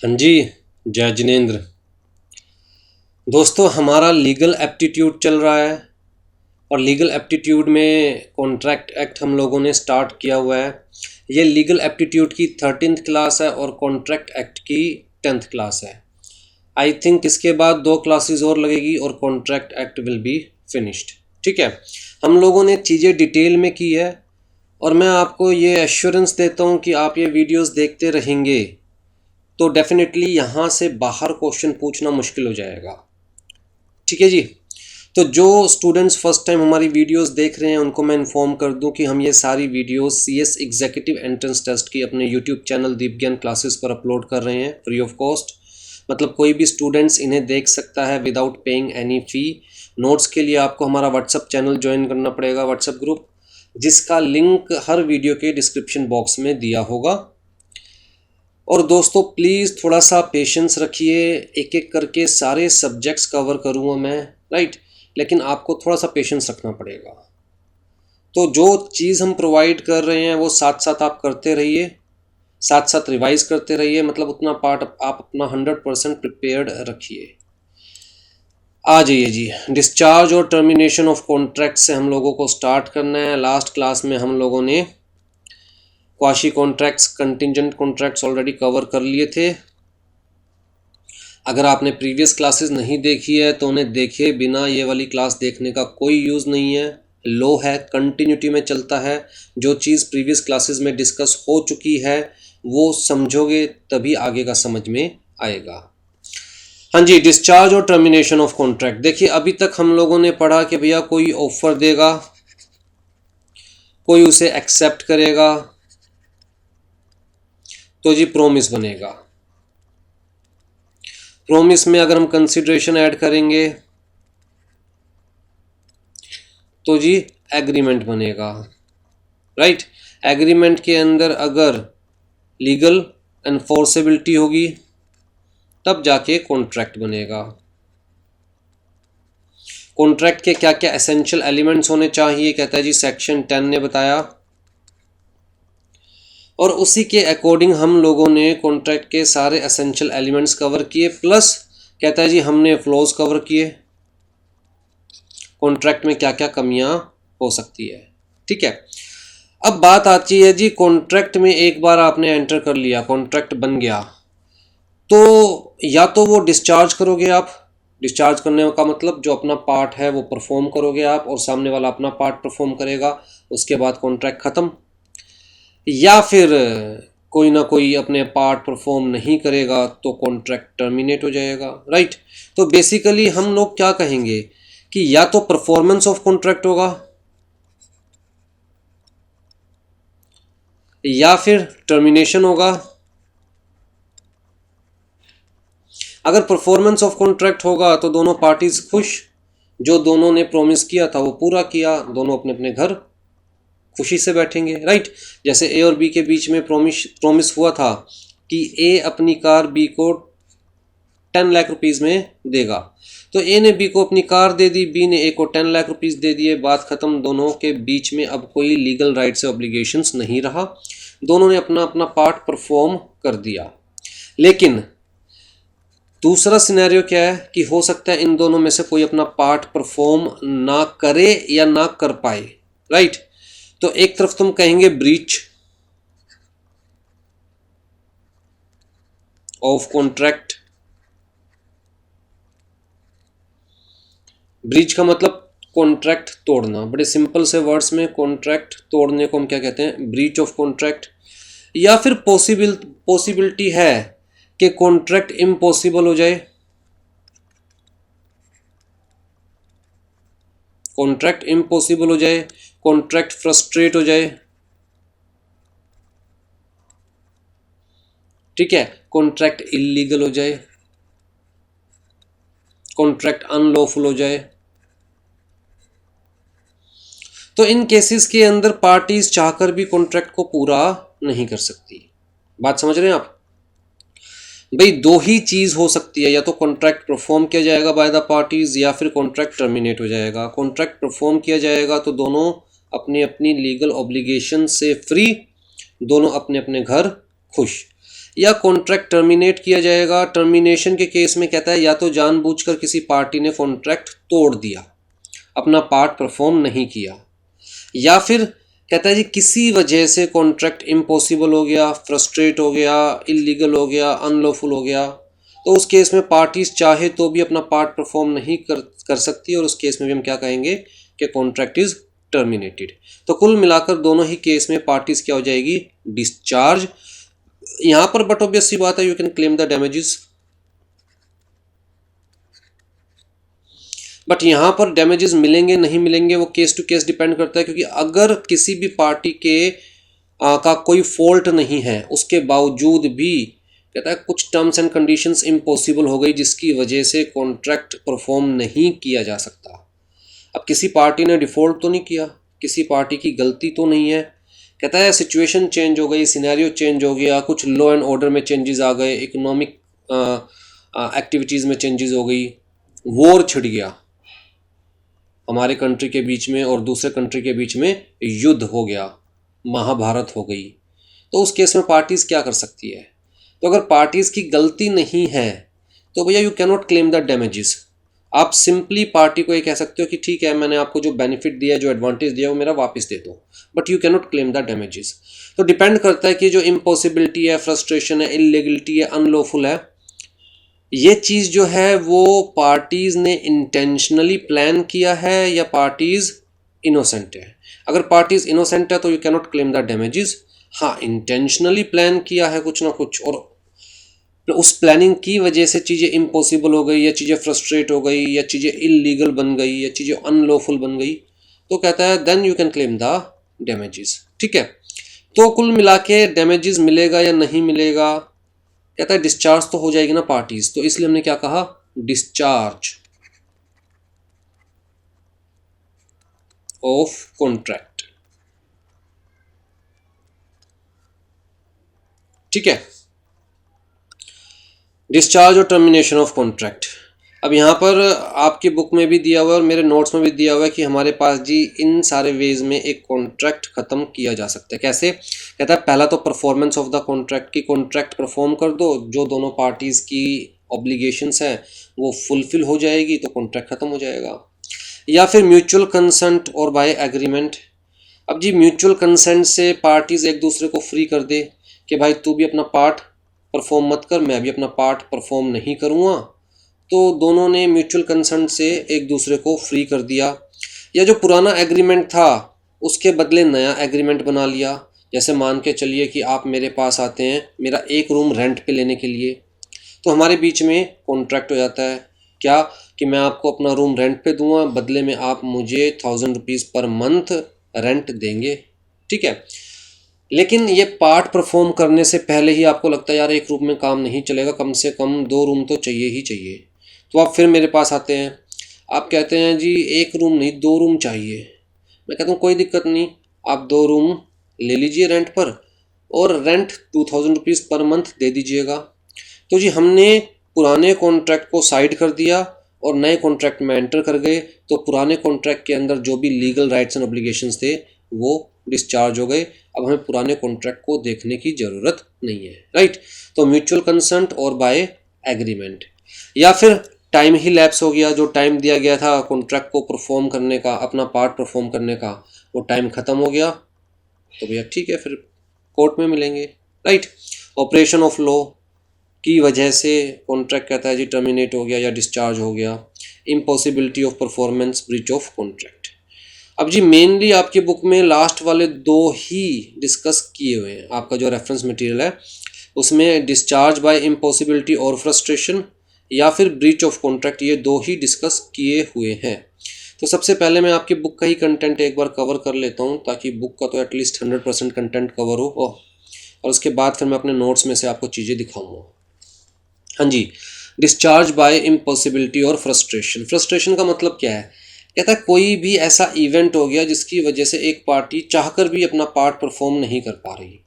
हाँ जी। जय जिनेंद्र। दोस्तों, हमारा लीगल एप्टीट्यूड चल रहा है और लीगल एप्टीट्यूड में कॉन्ट्रैक्ट एक्ट हम लोगों ने स्टार्ट किया हुआ है। ये लीगल एप्टीट्यूड की 13th क्लास है और कॉन्ट्रैक्ट एक्ट की 10th क्लास है। आई थिंक इसके बाद 2 क्लासेस और लगेगी और contract act will be finished. ठीक है, हम लोगों ने चीज़ें डिटेल में की है और मैं आपको ये एश्योरेंस देता हूँ कि आप ये वीडियोस देखते रहेंगे तो डेफिनेटली यहाँ से बाहर क्वेश्चन पूछना मुश्किल हो जाएगा। ठीक है जी। तो जो स्टूडेंट्स फर्स्ट टाइम हमारी वीडियोस देख रहे हैं उनको मैं इन्फॉर्म कर दूं कि हम ये सारी videos CS executive entrance test की अपने यूट्यूब चैनल दीप ज्ञान क्लासेस पर अपलोड कर रहे हैं फ्री ऑफ कॉस्ट। मतलब कोई भी स्टूडेंट्स इन्हें देख सकता है विदाउट पेइंग एनी फ़ी। नोट्स के लिए आपको हमारा व्हाट्सअप चैनल ज्वाइन करना पड़ेगा, व्हाट्सअप ग्रुप, जिसका लिंक हर वीडियो के डिस्क्रिप्शन बॉक्स में दिया होगा। और दोस्तों प्लीज़ थोड़ा सा पेशेंस रखिए, एक एक करके सारे सब्जेक्ट्स कवर करूँगा मैं, राइट। लेकिन आपको थोड़ा सा पेशेंस रखना पड़ेगा। तो जो चीज़ हम प्रोवाइड कर रहे हैं वो साथ साथ आप करते रहिए, साथ साथ रिवाइज करते रहिए। मतलब उतना पार्ट आप अपना 100% प्रिपेयर्ड रखिए। आ जाइए जी। डिस्चार्ज और टर्मिनेशन ऑफ कॉन्ट्रैक्ट से हम लोगों को स्टार्ट करना है। लास्ट क्लास में हम लोगों ने quasi contracts, contingent contracts already cover कर लिए थे। अगर आपने प्रीवियस क्लासेस नहीं देखी है तो उन्हें देखे बिना ये वाली क्लास देखने का कोई यूज़ नहीं है। लो है, कंटिन्यूटी में चलता है। जो चीज़ प्रीवियस क्लासेस में डिस्कस हो चुकी है वो समझोगे तभी आगे का समझ में आएगा। हाँ जी, डिस्चार्ज और टर्मिनेशन ऑफ कॉन्ट्रैक्ट। देखिए, अभी तक हम लोगों ने पढ़ा कि भैया कोई ऑफर देगा, कोई उसे एक्सेप्ट करेगा तो जी प्रोमिस बनेगा। प्रोमिस में अगर हम कंसिडरेशन ऐड करेंगे तो जी एग्रीमेंट बनेगा, राइट। एग्रीमेंट के अंदर अगर लीगल एनफोर्सेबिलिटी होगी तब जाके कॉन्ट्रैक्ट बनेगा। कॉन्ट्रैक्ट के क्या क्या एसेंशियल एलिमेंट्स होने चाहिए, कहता है जी सेक्शन 10 ने बताया। और उसी के अकॉर्डिंग हम लोगों ने कॉन्ट्रैक्ट के सारे एसेंशियल एलिमेंट्स कवर किए, प्लस कहता है जी हमने फ्लॉज कवर किए, कॉन्ट्रैक्ट में क्या क्या कमियां हो सकती है। ठीक है, अब बात आती है जी कॉन्ट्रैक्ट में एक बार आपने एंटर कर लिया, कॉन्ट्रैक्ट बन गया, तो या तो वो डिस्चार्ज करोगे आप। डिस्चार्ज करने का मतलब जो अपना पार्ट है वो परफॉर्म करोगे आप और सामने वाला अपना पार्ट परफॉर्म करेगा, उसके बाद कॉन्ट्रैक्ट ख़त्म। या फिर कोई ना कोई अपने पार्ट परफॉर्म नहीं करेगा तो कॉन्ट्रैक्ट टर्मिनेट हो जाएगा, राइट। तो बेसिकली हम लोग क्या कहेंगे कि या तो परफॉर्मेंस ऑफ कॉन्ट्रैक्ट होगा या फिर टर्मिनेशन होगा। अगर परफॉर्मेंस ऑफ कॉन्ट्रैक्ट होगा तो दोनों पार्टीज खुश, जो दोनों ने प्रॉमिस किया था वो पूरा किया, दोनों अपने अपने घर खुशी से बैठेंगे, राइट। जैसे ए और बी के बीच में प्रॉमिस हुआ था कि ए अपनी कार बी को 10 लाख रुपीज़ में देगा, तो ए ने बी को अपनी कार दे दी, बी ने ए को 10 लाख रुपीज़ दे दिए, बात ख़त्म। दोनों के बीच में अब कोई लीगल राइट से ऑब्लिगेशंस नहीं रहा, दोनों ने अपना अपना पार्ट परफॉर्म कर दिया। लेकिन दूसरा सिनेरियो क्या है कि हो सकता है इन दोनों में से कोई अपना पार्ट परफॉर्म ना करे या ना कर पाए, राइट। तो एक तरफ तुम कहेंगे ब्रीच ऑफ कॉन्ट्रैक्ट। ब्रीच का मतलब कॉन्ट्रैक्ट तोड़ना, बड़े सिंपल से वर्ड्स में कॉन्ट्रैक्ट तोड़ने को हम क्या कहते हैं, ब्रीच ऑफ कॉन्ट्रैक्ट। या फिर पॉसिबिलिटी है कि कॉन्ट्रैक्ट इम्पॉसिबल हो जाए, कॉन्ट्रैक्ट इम्पॉसिबल हो जाए, कॉन्ट्रैक्ट फ्रस्ट्रेट हो जाए, ठीक है, कॉन्ट्रैक्ट इलीगल हो जाए, कॉन्ट्रैक्ट अनलॉफुल हो जाए। तो इन केसेस के अंदर पार्टीज चाहकर भी कॉन्ट्रैक्ट को पूरा नहीं कर सकती। बात समझ रहे हैं आप? भाई दो ही चीज हो सकती है, या तो कॉन्ट्रैक्ट परफॉर्म किया जाएगा बाय द पार्टीज या फिर कॉन्ट्रैक्ट टर्मिनेट हो जाएगा। कॉन्ट्रैक्ट परफॉर्म किया जाएगा तो दोनों अपनी अपनी लीगल ऑब्लिगेशन से फ्री, दोनों अपने अपने घर खुश। या कॉन्ट्रैक्ट टर्मिनेट किया जाएगा। टर्मिनेशन के केस में कहता है या तो जानबूझकर किसी पार्टी ने कॉन्ट्रैक्ट तोड़ दिया, अपना पार्ट परफॉर्म नहीं किया, या फिर कहता है जी किसी वजह से कॉन्ट्रैक्ट इम्पॉसिबल हो गया, फ्रस्ट्रेट हो गया, इलीगल हो गया, अनलॉफुल हो गया। तो उस केस में पार्टीज चाहे तो भी अपना पार्ट परफॉर्म नहीं कर सकती, और उस केस में भी हम क्या कहेंगे कि कॉन्ट्रैक्ट इज टर्मिनेटेड। तो कुल मिलाकर दोनों ही केस में पार्टीज क्या हो जाएगी, डिस्चार्ज। यहाँ पर बट ऑब्वियस सी बात है, you can claim the damages, but यहाँ पर डैमेजेस मिलेंगे नहीं मिलेंगे वो केस टू केस डिपेंड करता है, क्योंकि अगर किसी भी पार्टी के का कोई फॉल्ट नहीं है, उसके बावजूद भी कहता है कुछ टर्म्स एंड कंडीशंस इम्पॉसिबल हो गई जिसकी वजह से कॉन्ट्रैक्ट परफॉर्म नहीं किया जा सकता। अब किसी पार्टी ने डिफॉल्ट तो नहीं किया, किसी पार्टी की गलती तो नहीं है, कहता है सिचुएशन चेंज हो गई, सिनेरियो चेंज हो गया, कुछ लॉ एंड ऑर्डर में चेंजेस आ गए, इकोनॉमिक एक्टिविटीज़ में चेंजेस हो गई, वॉर छिड़ गया हमारे कंट्री के बीच में और दूसरे कंट्री के बीच में, युद्ध हो गया, महाभारत हो गई। तो उस केस में पार्टीज़ क्या कर सकती है? तो अगर पार्टीज़ की गलती नहीं है तो भैया you can not claim the damages. आप सिंपली पार्टी को ये कह सकते हो कि ठीक है, मैंने आपको जो बेनिफिट दिया, जो एडवांटेज दिया, वो मेरा वापस दे दो, but you can not claim the damages. तो डिपेंड करता है कि जो इम्पॉसिबिलिटी है, फ्रस्ट्रेशन है, इलीगलिटी है, अनलॉफुल है, ये चीज़ जो है वो पार्टीज़ ने इंटेंशनली प्लान किया है या पार्टीज़ इनोसेंट है। अगर पार्टीज़ इनोसेंट है तो you can not claim the damages. हाँ, इंटेंशनली प्लान किया है कुछ ना कुछ, और उस प्लानिंग की वजह से चीज़ें इम्पॉसिबल हो गई, या चीज़ें फ्रस्ट्रेट हो गई, या चीज़ें इलीगल बन गई, या चीज़ें अनलॉफुल बन गई, तो कहता है then you can claim the damages. ठीक है, तो कुल मिला के डैमेजेस मिलेगा या नहीं मिलेगा, कहता है डिस्चार्ज तो हो जाएगी ना पार्टीज, तो इसलिए हमने क्या कहा, डिस्चार्ज ऑफ कॉन्ट्रैक्ट। ठीक है, डिस्चार्ज और टर्मिनेशन ऑफ कॉन्ट्रैक्ट। अब यहाँ पर आपकी बुक में भी दिया हुआ है और मेरे नोट्स में भी दिया हुआ है कि हमारे पास जी इन सारे वेज में एक कॉन्ट्रैक्ट ख़त्म किया जा सकता है। कैसे? कहता है पहला तो परफॉर्मेंस ऑफ द कॉन्ट्रैक्ट, की कॉन्ट्रैक्ट परफॉर्म कर दो, जो दोनों पार्टीज़ की ऑब्लिगेशंस हैं वो फुलफिल हो जाएगी तो कॉन्ट्रैक्ट ख़त्म हो जाएगा। या फिर म्यूचुअल कंसेंट और बाय एग्रीमेंट। अब जी म्यूचुअल कंसेंट से पार्टीज़ एक दूसरे को फ्री कर दे कि भाई तू भी अपना पार्ट परफॉर्म मत कर, मैं भी अपना पार्ट परफॉर्म नहीं करूँगा, तो दोनों ने म्यूचुअल कंसेंट से एक दूसरे को फ्री कर दिया। या जो पुराना एग्रीमेंट था उसके बदले नया एग्रीमेंट बना लिया। जैसे मान के चलिए कि आप मेरे पास आते हैं मेरा एक रूम रेंट पे लेने के लिए, तो हमारे बीच में कॉन्ट्रैक्ट हो जाता है क्या, कि मैं आपको अपना रूम रेंट पे दूंगा, बदले में आप मुझे 1000 रुपीज़ पर मंथ रेंट देंगे। ठीक है, लेकिन ये पार्ट परफॉर्म करने से पहले ही आपको लगता है यार एक रूम में काम नहीं चलेगा, कम से कम 2 रूम तो चाहिए ही चाहिए, तो आप फिर मेरे पास आते हैं, आप कहते हैं जी एक रूम नहीं 2 रूम चाहिए। मैं कहता हूँ कोई दिक्कत नहीं, आप 2 रूम ले लीजिए रेंट पर और रेंट 2000 रुपीज़ पर मंथ दे दीजिएगा। तो जी हमने पुराने कॉन्ट्रैक्ट को साइड कर दिया और नए कॉन्ट्रैक्ट में एंटर कर गए, तो पुराने कॉन्ट्रैक्ट के अंदर जो भी लीगल राइट्स एंड ऑब्लिगेशंस थे वो डिस्चार्ज हो गए। अब हमें पुराने कॉन्ट्रैक्ट को देखने की ज़रूरत नहीं है, राइट। तो म्यूचुअल कंसेंट और बाय एग्रीमेंट। या फिर टाइम ही लैप्स हो गया, जो टाइम दिया गया था कॉन्ट्रैक्ट को परफॉर्म करने का, अपना पार्ट परफॉर्म करने का, वो टाइम ख़त्म हो गया, तो भैया ठीक है फिर कोर्ट में मिलेंगे, राइट। ऑपरेशन ऑफ लॉ की वजह से कॉन्ट्रैक्ट कहता है जी टर्मिनेट हो गया या डिस्चार्ज हो गया। Impossibility of performance, breach of contract. अब जी मेनली आपकी बुक में लास्ट वाले 2 ही डिस्कस किए हुए हैं, आपका जो रेफरेंस मटेरियल है उसमें डिस्चार्ज बाय इम्पॉसिबिलिटी और फ्रस्ट्रेशन या फिर ब्रीच ऑफ कॉन्ट्रैक्ट, ये 2 ही डिस्कस किए हुए हैं। तो सबसे पहले मैं आपकी बुक का ही कंटेंट एक बार कवर कर लेता हूँ ताकि बुक का तो एटलीस्ट 100% कंटेंट कवर हो, और उसके बाद फिर मैं अपने नोट्स में से आपको चीज़ें दिखाऊंगा। हाँ जी, डिस्चार्ज बाय इम्पॉसिबिलिटी और फ्रस्ट्रेशन। फ्रस्ट्रेशन का मतलब क्या है? कहता है कोई भी ऐसा इवेंट हो गया जिसकी वजह से एक पार्टी चाहकर भी अपना पार्ट परफॉर्म नहीं कर पा रही,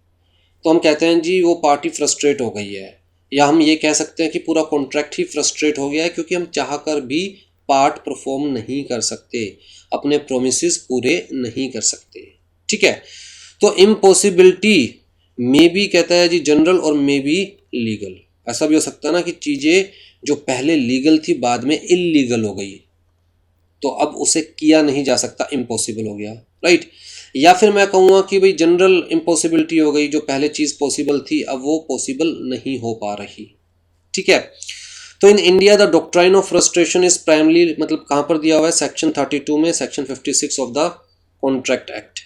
तो हम कहते हैं जी वो पार्टी फ्रस्ट्रेट हो गई है। या हम ये कह सकते हैं कि पूरा कॉन्ट्रैक्ट ही फ्रस्ट्रेट हो गया है क्योंकि हम चाहकर भी पार्ट परफॉर्म नहीं कर सकते, अपने प्रोमिसेस पूरे नहीं कर सकते। ठीक है, तो इम्पॉसिबिलिटी मे बी कहता है जी जनरल और मे बी लीगल। ऐसा भी हो सकता है ना कि चीज़ें जो पहले लीगल थी बाद में इल्लीगल हो गई, तो अब उसे किया नहीं जा सकता, इम्पॉसिबल हो गया, राइट। या फिर मैं कहूँगा कि भाई जनरल इम्पॉसिबिलिटी हो गई, जो पहले चीज़ पॉसिबल थी अब वो पॉसिबल नहीं हो पा रही, ठीक है। तो in India the doctrine of frustration is primarily, मतलब कहाँ पर दिया हुआ है, सेक्शन 32 में, section 56 of the contract act.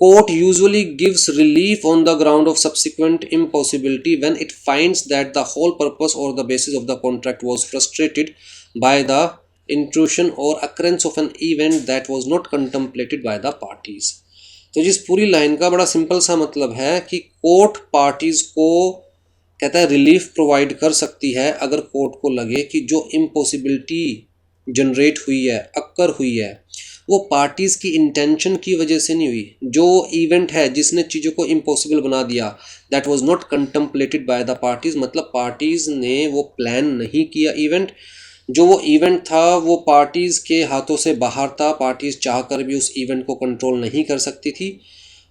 Court usually gives relief on the ground of subsequent impossibility when it finds that the whole purpose or the basis of the contract was frustrated by the intrusion or occurrence of an event that was not contemplated by the parties। तो जिस पूरी line का बड़ा simple सा मतलब है कि court parties को कहता है रिलीफ प्रोवाइड कर सकती है अगर कोर्ट को लगे कि जो इम्पॉसिबिलिटी जनरेट हुई है, अक्कर हुई है, वो पार्टीज़ की इंटेंशन की वजह से नहीं हुई। जो इवेंट है जिसने चीज़ों को इम्पॉसिबल बना दिया, that was not contemplated by the parties, मतलब पार्टीज़ ने वो प्लान नहीं किया इवेंट, जो वो इवेंट था वो पार्टीज़ के हाथों से बाहर था, पार्टीज़ चाह कर भी उस इवेंट को कंट्रोल नहीं कर सकती थी,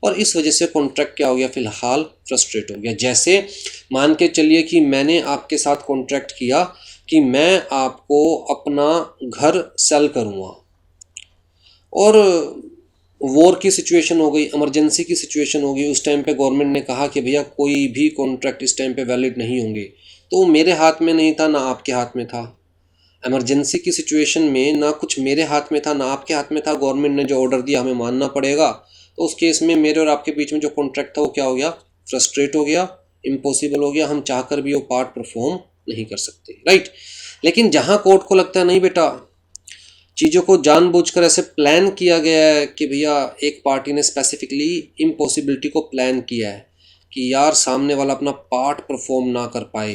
और इस वजह से कॉन्ट्रैक्ट क्या हो गया, फ़िलहाल फ्रस्ट्रेट हो गया। जैसे मान के चलिए कि मैंने आपके साथ कॉन्ट्रैक्ट किया कि मैं आपको अपना घर सेल करूँगा, और वॉर की सिचुएशन हो गई, इमरजेंसी की सिचुएशन हो गई, उस टाइम पे गवर्नमेंट ने कहा कि भैया कोई भी कॉन्ट्रैक्ट इस टाइम पे वैलिड नहीं होंगे, तो वो मेरे हाथ में नहीं था ना आपके हाथ में था। इमरजेंसी की सिचुएशन में ना कुछ मेरे हाथ में था ना आपके हाथ में था, गवर्नमेंट ने जो ऑर्डर दिया हमें मानना पड़ेगा। तो उस केस में मेरे और आपके बीच में जो कॉन्ट्रैक्ट था वो क्या हो गया, फ्रस्ट्रेट हो गया, इम्पॉसिबल हो गया, हम चाह कर भी वो पार्ट परफॉर्म नहीं कर सकते, राइट। लेकिन जहाँ कोर्ट को लगता है नहीं बेटा, चीज़ों को जानबूझकर ऐसे प्लान किया गया है कि भैया एक पार्टी ने स्पेसिफिकली इम्पॉसिबिलिटी को प्लान किया है कि यार सामने वाला अपना पार्ट परफॉर्म ना कर पाए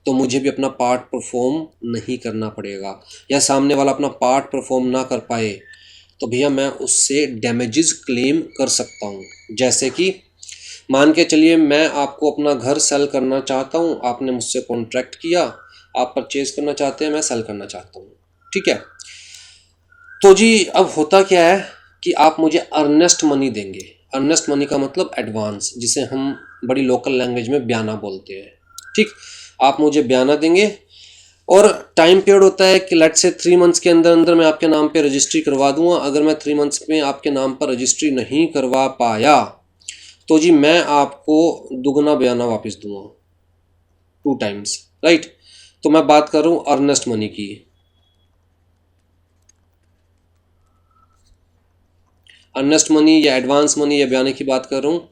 तो मुझे भी अपना पार्ट परफॉर्म नहीं करना पड़ेगा, या सामने वाला अपना पार्ट परफॉर्म ना कर पाए तो भैया मैं उससे डैमेजेस क्लेम कर सकता हूँ। जैसे कि मान के चलिए मैं आपको अपना घर सेल करना चाहता हूँ, आपने मुझसे कॉन्ट्रैक्ट किया, आप परचेज करना चाहते हैं, मैं सेल करना चाहता हूँ, ठीक है। तो जी अब होता क्या है कि आप मुझे अर्नेस्ट मनी देंगे। अर्नेस्ट मनी का मतलब एडवांस, जिसे हम बड़ी लोकल लैंग्वेज में ब्याना बोलते हैं, ठीक। आप मुझे ब्याना देंगे और टाइम पीरियड होता है कि लेट्स से 3 मंथ्स के अंदर अंदर मैं आपके नाम पे रजिस्ट्री करवा दूंगा। अगर मैं 3 मंथ्स में आपके नाम पर रजिस्ट्री नहीं करवा पाया तो जी मैं आपको दुगना ब्याना वापस दूंगा, 2 टाइम्स, राइट। तो मैं बात कर रहा हूँ अर्नेस्ट मनी की। अर्नेस्ट मनी या एडवांस मनी या ब्याने की बात कर रहा हूँ।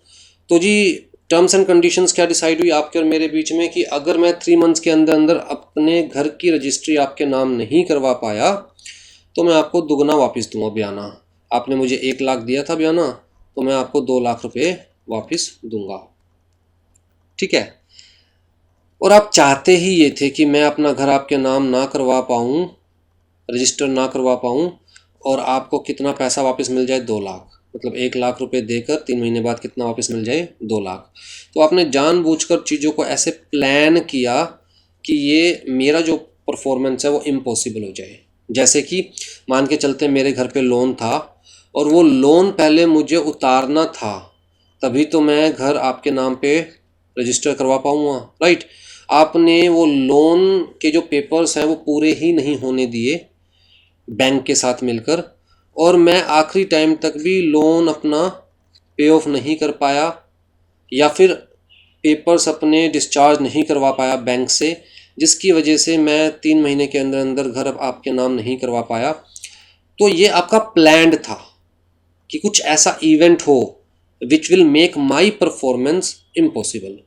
तो जी टर्म्स एंड कंडीशंस क्या डिसाइड हुई आपके और मेरे बीच में कि अगर मैं 3 मंथ्स के अंदर अंदर अपने घर की रजिस्ट्री आपके नाम नहीं करवा पाया तो मैं आपको दुगना वापस दूंगा ब्याना। आपने मुझे 1 लाख दिया था ब्याना, तो मैं आपको 2 लाख रुपए वापस दूंगा, ठीक है। और आप चाहते ही ये थे कि मैं अपना घर आपके नाम ना करवा पाऊँ, रजिस्टर ना करवा पाऊँ, और आपको कितना पैसा वापस मिल जाए, 2 लाख, मतलब 1 लाख रुपए देकर 3 महीने बाद कितना वापस मिल जाए, 2 लाख। तो आपने जानबूझकर चीज़ों को ऐसे प्लान किया कि ये मेरा जो परफॉर्मेंस है वो इम्पॉसिबल हो जाए। जैसे कि मान के चलते मेरे घर पे लोन था और वो लोन पहले मुझे उतारना था, तभी तो मैं घर आपके नाम पे रजिस्टर करवा पाऊँगा, राइट। आपने वो लोन के जो पेपर्स हैं वो पूरे ही नहीं होने दिए बैंक के साथ मिलकर, और मैं आखिरी टाइम तक भी लोन अपना पे ऑफ नहीं कर पाया, या फिर पेपर्स अपने डिस्चार्ज नहीं करवा पाया बैंक से, जिसकी वजह से मैं 3 महीने के अंदर अंदर घर अब आपके नाम नहीं करवा पाया। तो ये आपका प्लान्ड था कि कुछ ऐसा इवेंट हो which will make my performance impossible.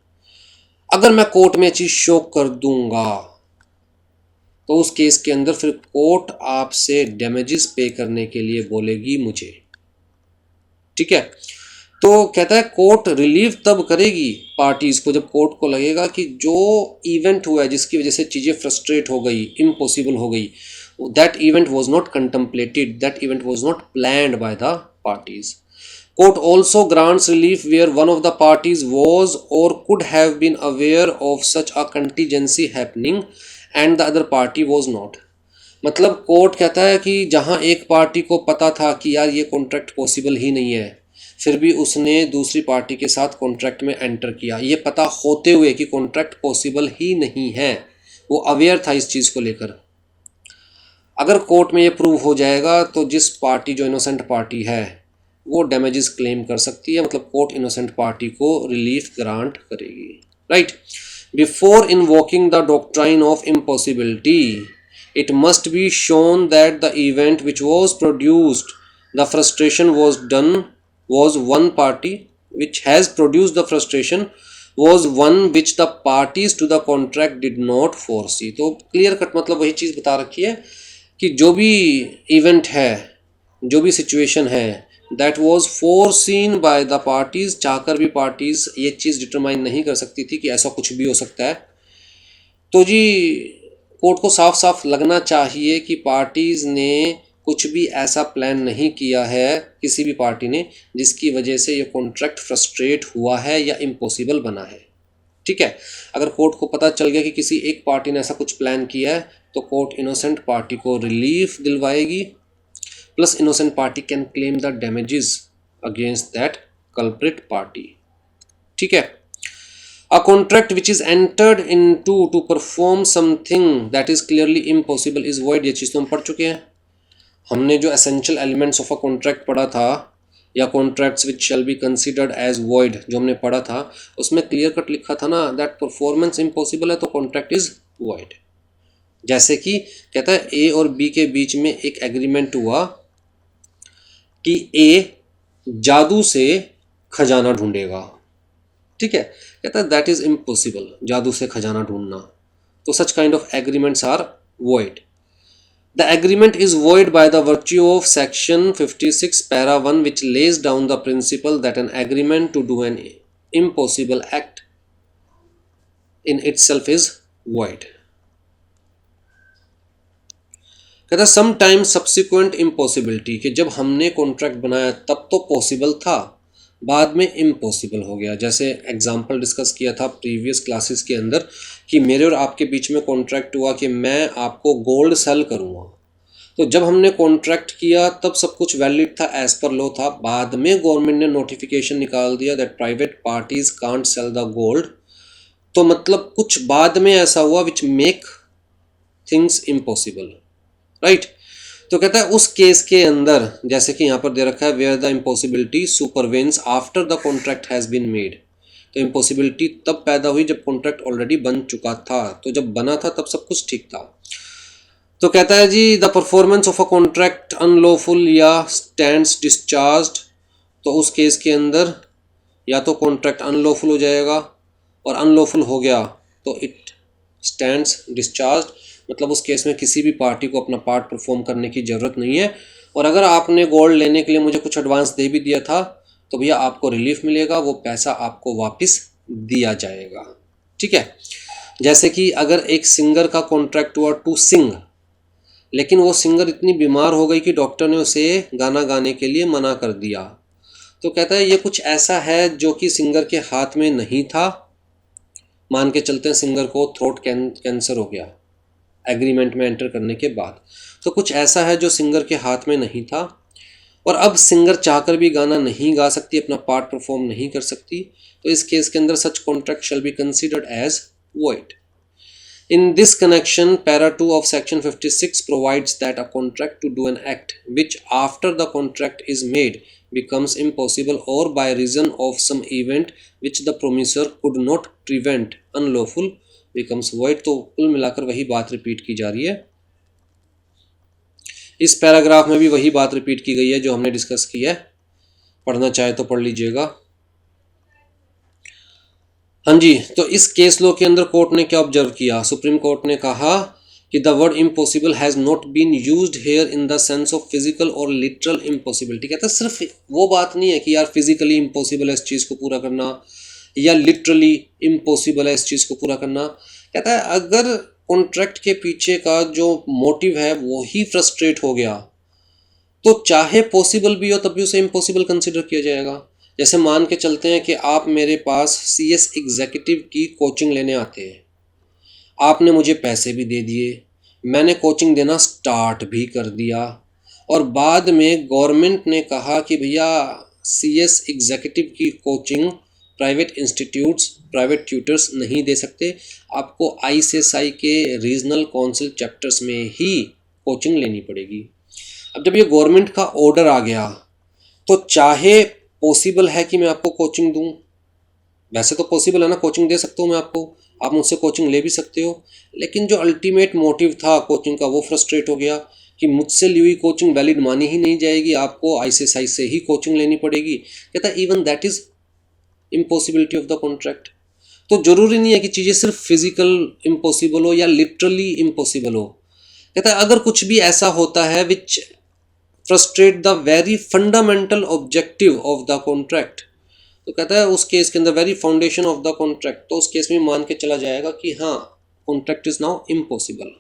अगर मैं कोर्ट में चीज़ शो कर दूंगा तो उस केस के अंदर फिर कोर्ट आपसे डैमेजेस पे करने के लिए बोलेगी मुझे, ठीक है। तो कहता है कोर्ट रिलीव तब करेगी पार्टीज को जब कोर्ट को लगेगा कि जो इवेंट हुआ है जिसकी वजह से चीज़ें फ्रस्ट्रेट हो गई, इम्पॉसिबल हो गई, that event was not contemplated, that event was not planned by the parties. Court also grants relief where one of the parties was or could have been aware of such a contingency happening and the other party was not। मतलब court कहता है कि जहां एक party को पता था कि यार ये कॉन्ट्रैक्ट पॉसिबल ही नहीं है, फिर भी उसने दूसरी पार्टी के साथ कॉन्ट्रैक्ट में एंटर किया, ये पता होते हुए कि कॉन्ट्रैक्ट पॉसिबल ही नहीं है, वो अवेयर था इस चीज़ को लेकर। अगर कोर्ट में ये प्रूव हो जाएगा तो जिस पार्टी जो इनोसेंट पार्टी है वो डैमेजेस क्लेम कर सकती है, मतलब कोर्ट इनोसेंट पार्टी को रिलीफ ग्रांट करेगी, right. Before invoking the doctrine of impossibility it must be shown that the event which was produced the frustration was one party which has produced the frustration was one which the parties to the contract did not foresee। तो clear cut मतलब वही चीज़ बता रखी है कि जो भी event है, जो भी सिचुएशन है, that was foreseen bye the parties, चाहकर भी पार्टीज ये चीज़ डिटरमाइन नहीं कर सकती थी कि ऐसा कुछ भी हो सकता है। तो जी कोर्ट को साफ साफ लगना चाहिए कि पार्टीज ने कुछ भी ऐसा प्लान नहीं किया है, किसी भी पार्टी ने, जिसकी वजह से ये कॉन्ट्रैक्ट फ्रस्ट्रेट हुआ है या इम्पॉसिबल बना है, ठीक है। अगर कोर्ट को पता चल गया कि किसी एक पार्टी ने ऐसा कुछ प्लान किया है तो कोर्ट इनोसेंट पार्टी को रिलीफ दिलवाएगी, plus innocent party can claim the damages against that culprit party, ठीक है। A contract which is entered into to perform something that is clearly impossible is void। ये चीज़ तो हम पढ़ चुके हैं। हमने जो essential elements of a contract पढ़ा था, या contracts which shall be considered as void जो हमने पढ़ा था, उसमें क्लियर कट लिखा था ना that performance impossible है तो contract is void। जैसे कि कहता है A और B के बीच में एक एग्रीमेंट हुआ कि A जादू से खजाना ढूंढेगा, ठीक है। कहता है दैट इज इम्पॉसिबल, जादू से खजाना ढूंढना, तो such kind of agreements are void. The agreement is void by the virtue of section 56 para 1 which lays down the principle that an agreement to do an impossible act in itself is void. कहता है sometimes subsequent impossibility, कि जब हमने contract बनाया तब तो possible था, बाद में इम्पॉसिबल हो गया। जैसे एग्जांपल डिस्कस किया था प्रीवियस क्लासेस के अंदर कि मेरे और आपके बीच में कॉन्ट्रैक्ट हुआ कि मैं आपको गोल्ड सेल करूँगा, तो जब हमने कॉन्ट्रैक्ट किया तब सब कुछ वैलिड था, एज पर लॉ था। बाद में गवर्नमेंट ने नोटिफिकेशन निकाल दिया that private parties can't sell the gold, तो मतलब कुछ बाद में ऐसा हुआ which make things impossible, right. तो कहता है उस केस के अंदर, जैसे कि यहाँ पर दे रखा है where the impossibility supervenes after the contract has been made, तो इम्पॉसिबिलिटी तब पैदा हुई जब कॉन्ट्रैक्ट ऑलरेडी बन चुका था, तो जब बना था तब सब कुछ ठीक था। तो कहता है जी the performance of a contract unlawful या स्टैंड्स डिस्चार्ज्ड, तो उस केस के अंदर या तो कॉन्ट्रैक्ट अनलॉफुल हो जाएगा, और अनलॉफुल हो गया तो इट स्टैंड्स डिस्चार्ज्ड, मतलब उस केस में किसी भी पार्टी को अपना पार्ट परफॉर्म करने की ज़रूरत नहीं है। और अगर आपने गोल्ड लेने के लिए मुझे कुछ एडवांस दे भी दिया था तो भैया आपको रिलीफ मिलेगा, वो पैसा आपको वापस दिया जाएगा, ठीक है। जैसे कि अगर एक सिंगर का कॉन्ट्रैक्ट हुआ टू सिंग, लेकिन वो सिंगर इतनी बीमार हो गई कि डॉक्टर ने उसे गाना गाने के लिए मना कर दिया, तो कहता है ये कुछ ऐसा है जो कि सिंगर के हाथ में नहीं था। मान के चलते हैं सिंगर को थ्रोट कैंसर हो गया एग्रीमेंट में एंटर करने के बाद, तो कुछ ऐसा है जो सिंगर के हाथ में नहीं था, और अब सिंगर चाहकर भी गाना नहीं गा सकती, अपना पार्ट परफॉर्म नहीं कर सकती, तो इस केस के अंदर such contract shall be considered as void. In this connection, para 2 of section 56 provides that a contract to do an act which after the contract is made becomes impossible or by reason of some event which the promisor could not prevent unlawful becomes void। तो कुल मिलाकर वही बात repeat की जा रही है, इस पैराग्राफ में भी वही बात रिपीट की गई है जो हमने डिस्कस की है, पढ़ना चाहे तो पढ़ लीजिएगा। हाँ जी, तो इस केस लॉ के अंदर कोर्ट ने क्या ऑब्जर्व किया, सुप्रीम कोर्ट ने कहा कि the word impossible has not been used here in the sense of physical और लिटरल इम्पॉसिबिलिटी। कहता है सिर्फ वो बात नहीं है कि यार फिजिकली इम्पॉसिबल है इस चीज़ को पूरा करना, या लिटरली इम्पॉसिबल है इस चीज़ को पूरा करना। कहता है अगर कॉन्ट्रैक्ट के पीछे का जो मोटिव है वो ही फ्रस्ट्रेट हो गया तो चाहे पॉसिबल भी हो तब भी उसे इम्पॉसिबल कंसिडर किया जाएगा। जैसे मान के चलते हैं कि आप मेरे पास CS एग्जीक्यूटिव की कोचिंग लेने आते हैं, आपने मुझे पैसे भी दे दिए, मैंने कोचिंग देना स्टार्ट भी कर दिया, और बाद में गवर्नमेंट ने कहा कि भैया CS एग्जीक्यूटिव की coaching private institutes, private tutors नहीं दे सकते। आपको ICSI के रीजनल काउंसिल चैप्टर्स में ही कोचिंग लेनी पड़ेगी। अब जब ये गवर्नमेंट का ऑर्डर आ गया तो चाहे पॉसिबल है कि मैं आपको कोचिंग दूं, वैसे तो पॉसिबल है ना, कोचिंग दे सकता हूँ मैं आपको, आप मुझसे कोचिंग ले भी सकते हो, लेकिन जो अल्टीमेट मोटिव था कोचिंग का वो फ्रस्ट्रेट हो गया कि मुझसे ली हुई कोचिंग वैलिड मानी ही नहीं जाएगी, आपको ICSI से ही कोचिंग लेनी पड़ेगी। कहता है even that is impossibility of the contract. तो जरूरी नहीं है कि चीज़ें सिर्फ फिजिकल इम्पॉसिबल हो या लिटरली इम्पॉसिबल हो। कहता है अगर कुछ भी ऐसा होता है which frustrate the very fundamental objective of the contract, तो कहता है उस केस के अंदर very foundation of the contract, तो उस केस में मान के चला जाएगा कि हाँ कॉन्ट्रैक्ट इज नाउ इम्पॉसिबल।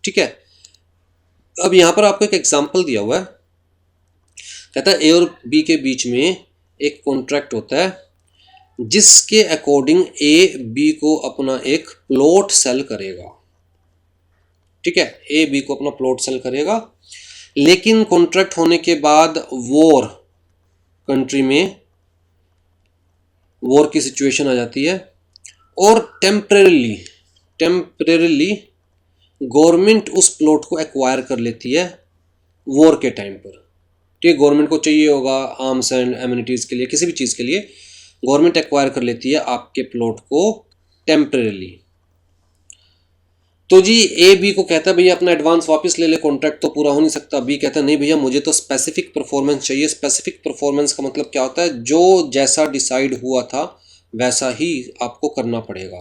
ठीक है, अब यहाँ पर आपको एक एग्जांपल दिया हुआ है। कहता है A और B के बीच में एक कॉन्ट्रैक्ट होता है जिसके अकॉर्डिंग A B को अपना एक प्लॉट सेल करेगा। ठीक है, A B को अपना प्लॉट सेल करेगा, लेकिन कॉन्ट्रैक्ट होने के बाद वॉर, कंट्री में वॉर की सिचुएशन आ जाती है और टेम्परेरीली गवर्नमेंट उस प्लॉट को एक्वायर कर लेती है वॉर के टाइम पर। ठीक है, गवर्नमेंट को चाहिए होगा आर्म्स एंड एम्यूनिटीज़ के लिए, किसी भी चीज़ के लिए गवर्नमेंट एक्वायर कर लेती है आपके प्लॉट को टेम्परेरीली। तो जी A B को कहता है भैया अपना एडवांस वापस ले ले, कॉन्ट्रैक्ट तो पूरा हो नहीं सकता। B कहता है नहीं भैया मुझे तो स्पेसिफिक परफॉर्मेंस चाहिए। स्पेसिफिक परफॉर्मेंस का मतलब क्या होता है, जो जैसा डिसाइड हुआ था वैसा ही आपको करना पड़ेगा।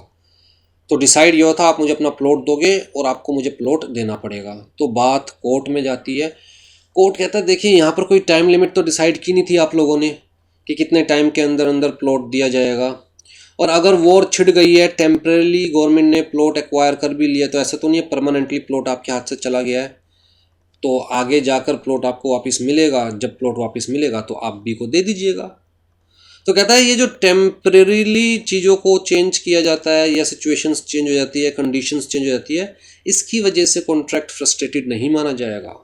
तो डिसाइड ये होता आप मुझे अपना प्लॉट दोगे और आपको मुझे प्लॉट देना पड़ेगा। तो बात कोर्ट में जाती है। कोर्ट कहता है देखिए यहाँ पर कोई टाइम लिमिट तो डिसाइड की नहीं थी आप लोगों ने कि कितने टाइम के अंदर अंदर प्लॉट दिया जाएगा, और अगर वॉर छिड़ गई है, टेम्परेली गवर्नमेंट ने प्लॉट एक्वायर कर भी लिया, तो ऐसा तो नहीं है परमानेंटली प्लॉट आपके हाथ से चला गया है। तो आगे जाकर प्लॉट आपको वापस मिलेगा, जब प्लॉट वापस मिलेगा तो आप B को दे दीजिएगा। तो कहता है ये जो टेम्परेरीली चीज़ों को चेंज किया जाता है या सिचुएशंस चेंज हो जाती है, कंडीशंस चेंज हो जाती है, इसकी वजह से कॉन्ट्रैक्ट फ्रस्ट्रेटेड नहीं माना जाएगा।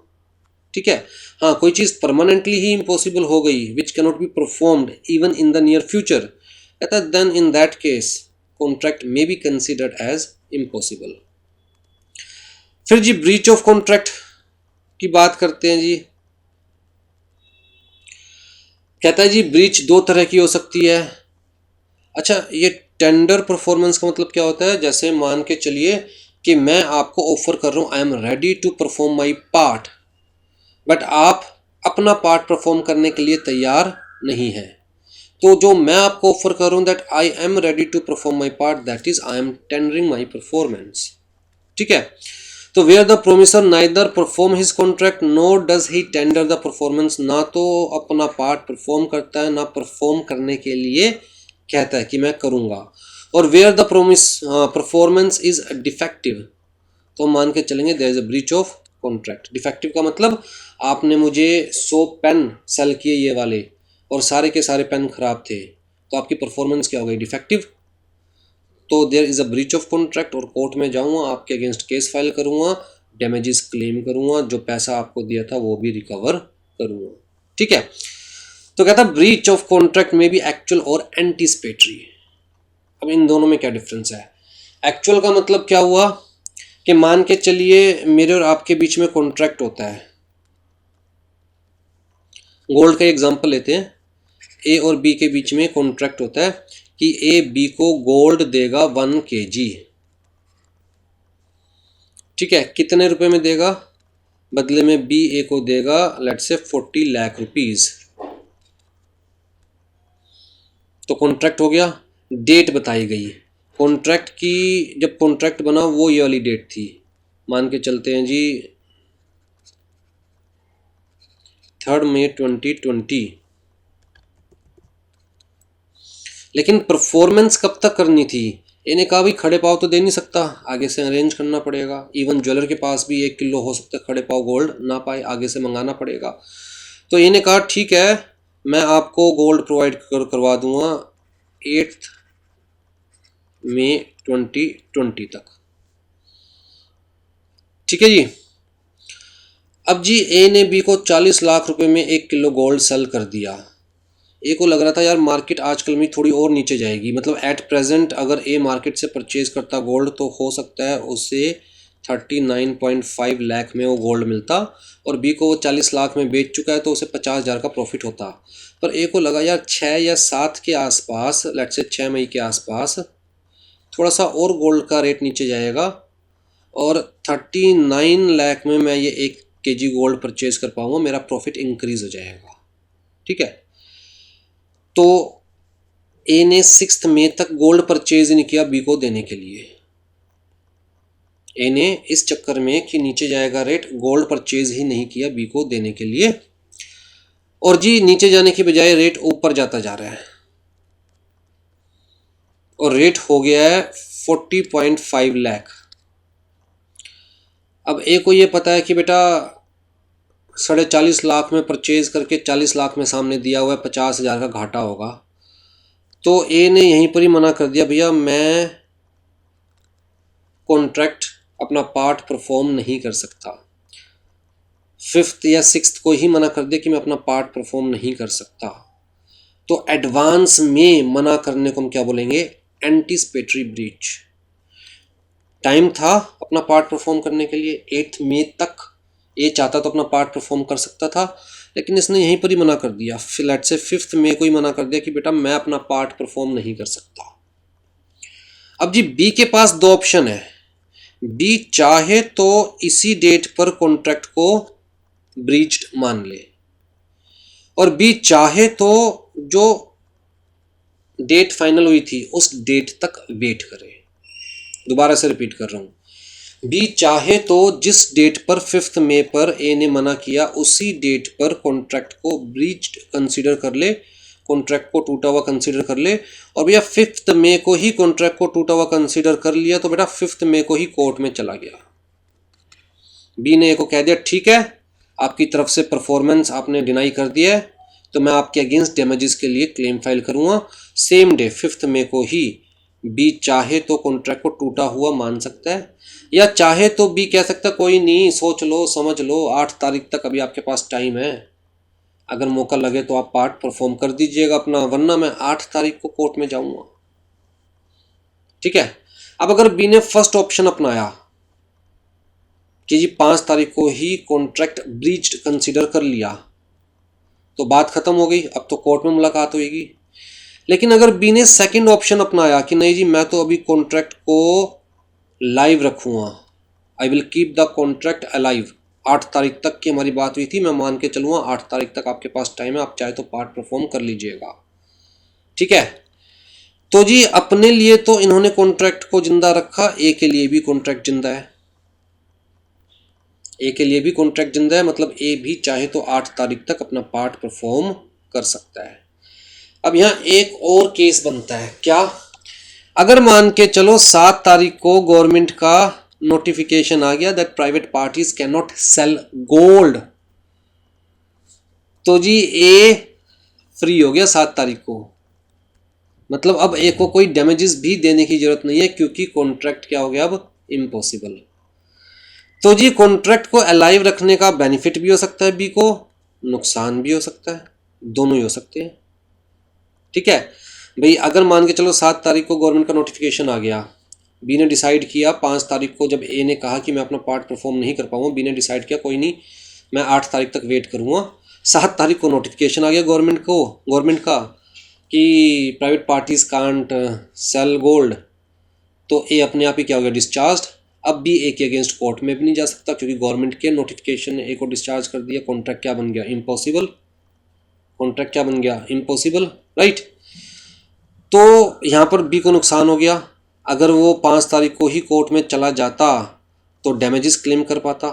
ठीक है, हाँ कोई चीज़ परमानेंटली ही इम्पॉसिबल हो गई which cannot be performed even in the near future, कहता है then in that case contract may be considered as impossible. फिर जी ब्रीच ऑफ कॉन्ट्रैक्ट की बात करते हैं जी। कहता है जी ब्रीच दो तरह की हो सकती है। अच्छा, ये टेंडर परफॉर्मेंस का मतलब क्या होता है, जैसे मान के चलिए कि मैं आपको ऑफर कर रहा हूँ I am ready to perform my part, but आप अपना पार्ट परफॉर्म करने के लिए तैयार नहीं है। तो जो मैं आपको ऑफर कर रहा हूँ that I am ready to perform my part, that is I am tendering my performance. ठीक है, तो where the promisor neither perform his contract nor does he tender the performance, ना तो अपना पार्ट परफॉर्म करता है ना परफॉर्म करने के लिए कहता है कि मैं करूँगा, और where the performance is defective, तो मान के चलेंगे there is a breach of contract. Defective का मतलब आपने मुझे 100 पेन सेल किए ये वाले और सारे के सारे पेन खराब थे, तो आपकी परफॉर्मेंस क्या हो गई, डिफेक्टिव। तो there is a breach of contract, और कोर्ट में जाऊंगा, आपके अगेंस्ट केस फाइल करूंगा, डैमेजेस क्लेम करूंगा, जो पैसा आपको दिया था वो भी रिकवर करूंगा। ठीक है, तो कहता है ब्रीच ऑफ कॉन्ट्रैक्ट में भी एक्चुअल और एंटीसिपेटरी। अब इन दोनों में क्या डिफरेंस है। एक्चुअल का मतलब क्या हुआ कि मान के चलिए मेरे और आपके बीच में कॉन्ट्रैक्ट होता है, गोल्ड का एग्जांपल लेते हैं। A और B के बीच में कॉन्ट्रैक्ट होता है कि A B को गोल्ड देगा 1 kg। ठीक है, कितने रुपए में देगा, बदले में B A को देगा लेट्स से 40 लाख रुपीज। तो कॉन्ट्रैक्ट हो गया। डेट बताई गई कॉन्ट्रैक्ट की, जब कॉन्ट्रैक्ट बना वो ये वाली डेट थी, मान के चलते हैं जी 3 मई 2020। लेकिन परफॉर्मेंस कब तक करनी थी, इन्हें कहा भाई खड़े पाव तो दे नहीं सकता, आगे से अरेंज करना पड़ेगा। इवन ज्वेलर के पास भी 1 किलो हो सकता है खड़े पाव गोल्ड ना पाए, आगे से मंगाना पड़ेगा। तो इन्हें कहा ठीक है मैं आपको गोल्ड प्रोवाइड करवा दूंगा 8 मई 2020 तक। ठीक है जी। अब जी A ने B को 40 लाख रुपए में 1 किलो गोल्ड सेल कर दिया। ए को लग रहा था यार मार्केट आजकल में थोड़ी और नीचे जाएगी, मतलब एट प्रेजेंट अगर ए मार्केट से परचेज करता गोल्ड तो हो सकता है उसे 39.5 लाख में वो गोल्ड मिलता, और बी को वो 40 लाख में बेच चुका है तो उसे 50,000 का प्रॉफिट होता। पर ए को लगा यार 6 या 7 के आसपास, लेट्स से 6 मई के आसपास थोड़ा सा और गोल्ड का रेट नीचे जाएगा और 39 लाख में मैं ये 1 केजी गोल्ड परचेज कर पाऊंगा, मेरा प्रॉफिट इंक्रीज हो जाएगा। ठीक है, तो ए ने 6 मई तक गोल्ड परचेज नहीं किया बी को देने के लिए। ए ने इस चक्कर में कि नीचे जाएगा रेट, गोल्ड परचेज ही नहीं किया बी को देने के लिए, और जी नीचे जाने की बजाय रेट ऊपर जाता जा रहा है और रेट हो गया है 40.5 लाख। अब ए को ये पता है कि बेटा 40.5 लाख में परचेज करके 40 लाख में सामने दिया हुआ है, 50,000 का घाटा होगा। तो ए ने यहीं पर ही मना कर दिया, भैया मैं कॉन्ट्रैक्ट अपना पार्ट परफॉर्म नहीं कर सकता। 5th या 6th को ही मना कर दिया कि मैं अपना पार्ट परफॉर्म नहीं कर सकता। तो एडवांस में मना करने को हम क्या बोलेंगे, एंटीसिपेटरी ब्रीच। टाइम था अपना पार्ट परफॉर्म करने के लिए 8 मई तक, ये चाहता तो अपना पार्ट परफॉर्म कर सकता था, लेकिन इसने यहीं पर ही मना कर दिया। लेट्स से 5th मई को ही मना कर दिया कि बेटा मैं अपना पार्ट परफॉर्म नहीं कर सकता। अब जी बी के पास 2 ऑप्शन है। बी चाहे तो इसी डेट पर कॉन्ट्रैक्ट को ब्रीच्ड मान ले, और बी चाहे तो जो डेट फाइनल हुई थी उस डेट तक वेट करे। दोबारा से रिपीट कर रहा हूं, बी चाहे तो जिस डेट पर 5th मई पर ए ने मना किया उसी डेट पर कॉन्ट्रैक्ट को ब्रीच्ड कंसीडर कर ले, कॉन्ट्रैक्ट को टूटा हुआ कंसीडर कर ले। और भैया 5th मई को ही कॉन्ट्रैक्ट को टूटा हुआ कंसीडर कर लिया तो बेटा 5th मई को ही कोर्ट में चला गया। बी ने ए को कह दिया ठीक है, आपकी तरफ से परफॉर्मेंस आपने डिनाई कर दिया है तो मैं आपके अगेंस्ट डैमेजेस के लिए क्लेम फाइल करूंगा। सेम डे 5th मई को ही बी चाहे तो कॉन्ट्रैक्ट को टूटा हुआ मान सकता है, या चाहे तो बी कह सकता है कोई नहीं, सोच लो समझ लो, 8 तारीख तक अभी आपके पास टाइम है, अगर मौका लगे तो आप पार्ट परफॉर्म कर दीजिएगा अपना, वरना मैं 8 तारीख को कोर्ट में जाऊंगा। ठीक है, अब अगर बी ने फर्स्ट ऑप्शन अपनाया कि जी 5 तारीख को ही कॉन्ट्रैक्ट ब्रीच्ड कंसीडर कर लिया तो बात खत्म हो गई, अब तो कोर्ट में मुलाकात होगी। लेकिन अगर बी ने सेकंड ऑप्शन अपनाया कि नहीं जी मैं तो अभी कॉन्ट्रैक्ट को लाइव रखूंगा, I will keep the contract alive, 8 तारीख तक की हमारी बात हुई थी, मैं मान के चलूंगा 8 तारीख तक आपके पास टाइम है, आप चाहे तो पार्ट परफॉर्म कर लीजिएगा। ठीक है, तो जी अपने लिए तो इन्होंने कॉन्ट्रैक्ट को जिंदा रखा, ए के लिए भी कॉन्ट्रैक्ट जिंदा है, ए के लिए भी कॉन्ट्रैक्ट जिंदा है, मतलब ए भी चाहे तो 8 तारीख तक अपना पार्ट परफॉर्म कर सकता है। अब यहाँ एक और केस बनता है, क्या, अगर मान के चलो 7 तारीख को गवर्नमेंट का नोटिफिकेशन आ गया that private parties can not cell gold, तो जी ए फ्री हो गया 7 तारीख को, मतलब अब ए को कोई डैमेजेस भी देने की जरूरत नहीं है क्योंकि कॉन्ट्रैक्ट क्या हो गया अब इम्पॉसिबल। तो जी कॉन्ट्रैक्ट को अलाइव रखने का बेनिफिट भी हो सकता है बी को, नुकसान भी हो सकता है, दोनों ही हो सकते हैं। ठीक है भाई, अगर मान के चलो 7 तारीख को गवर्नमेंट का नोटिफिकेशन आ गया, बी ने डिसाइड किया 5 तारीख को जब ए ने कहा कि मैं अपना पार्ट परफॉर्म नहीं कर पाऊंगा, बी ने डिसाइड किया कोई नहीं मैं 8 तारीख तक वेट करूंगा। 7 तारीख को नोटिफिकेशन आ गया गवर्नमेंट का कि private parties can't sell gold, तो ए अपने आप ही क्या हो गया डिस्चार्ज। अब भी ए के अगेंस्ट कोर्ट में भी नहीं जा सकता क्योंकि गवर्नमेंट के नोटिफिकेशन ने ए को डिस्चार्ज कर दिया, कॉन्ट्रैक्ट क्या बन गया इम्पॉसिबल, कॉन्ट्रैक्ट क्या बन गया इम्पॉसिबल, राइट। तो यहाँ पर बी को नुकसान हो गया, अगर वो 5 तारीख को ही कोर्ट में चला जाता तो डैमेजेस क्लेम कर पाता,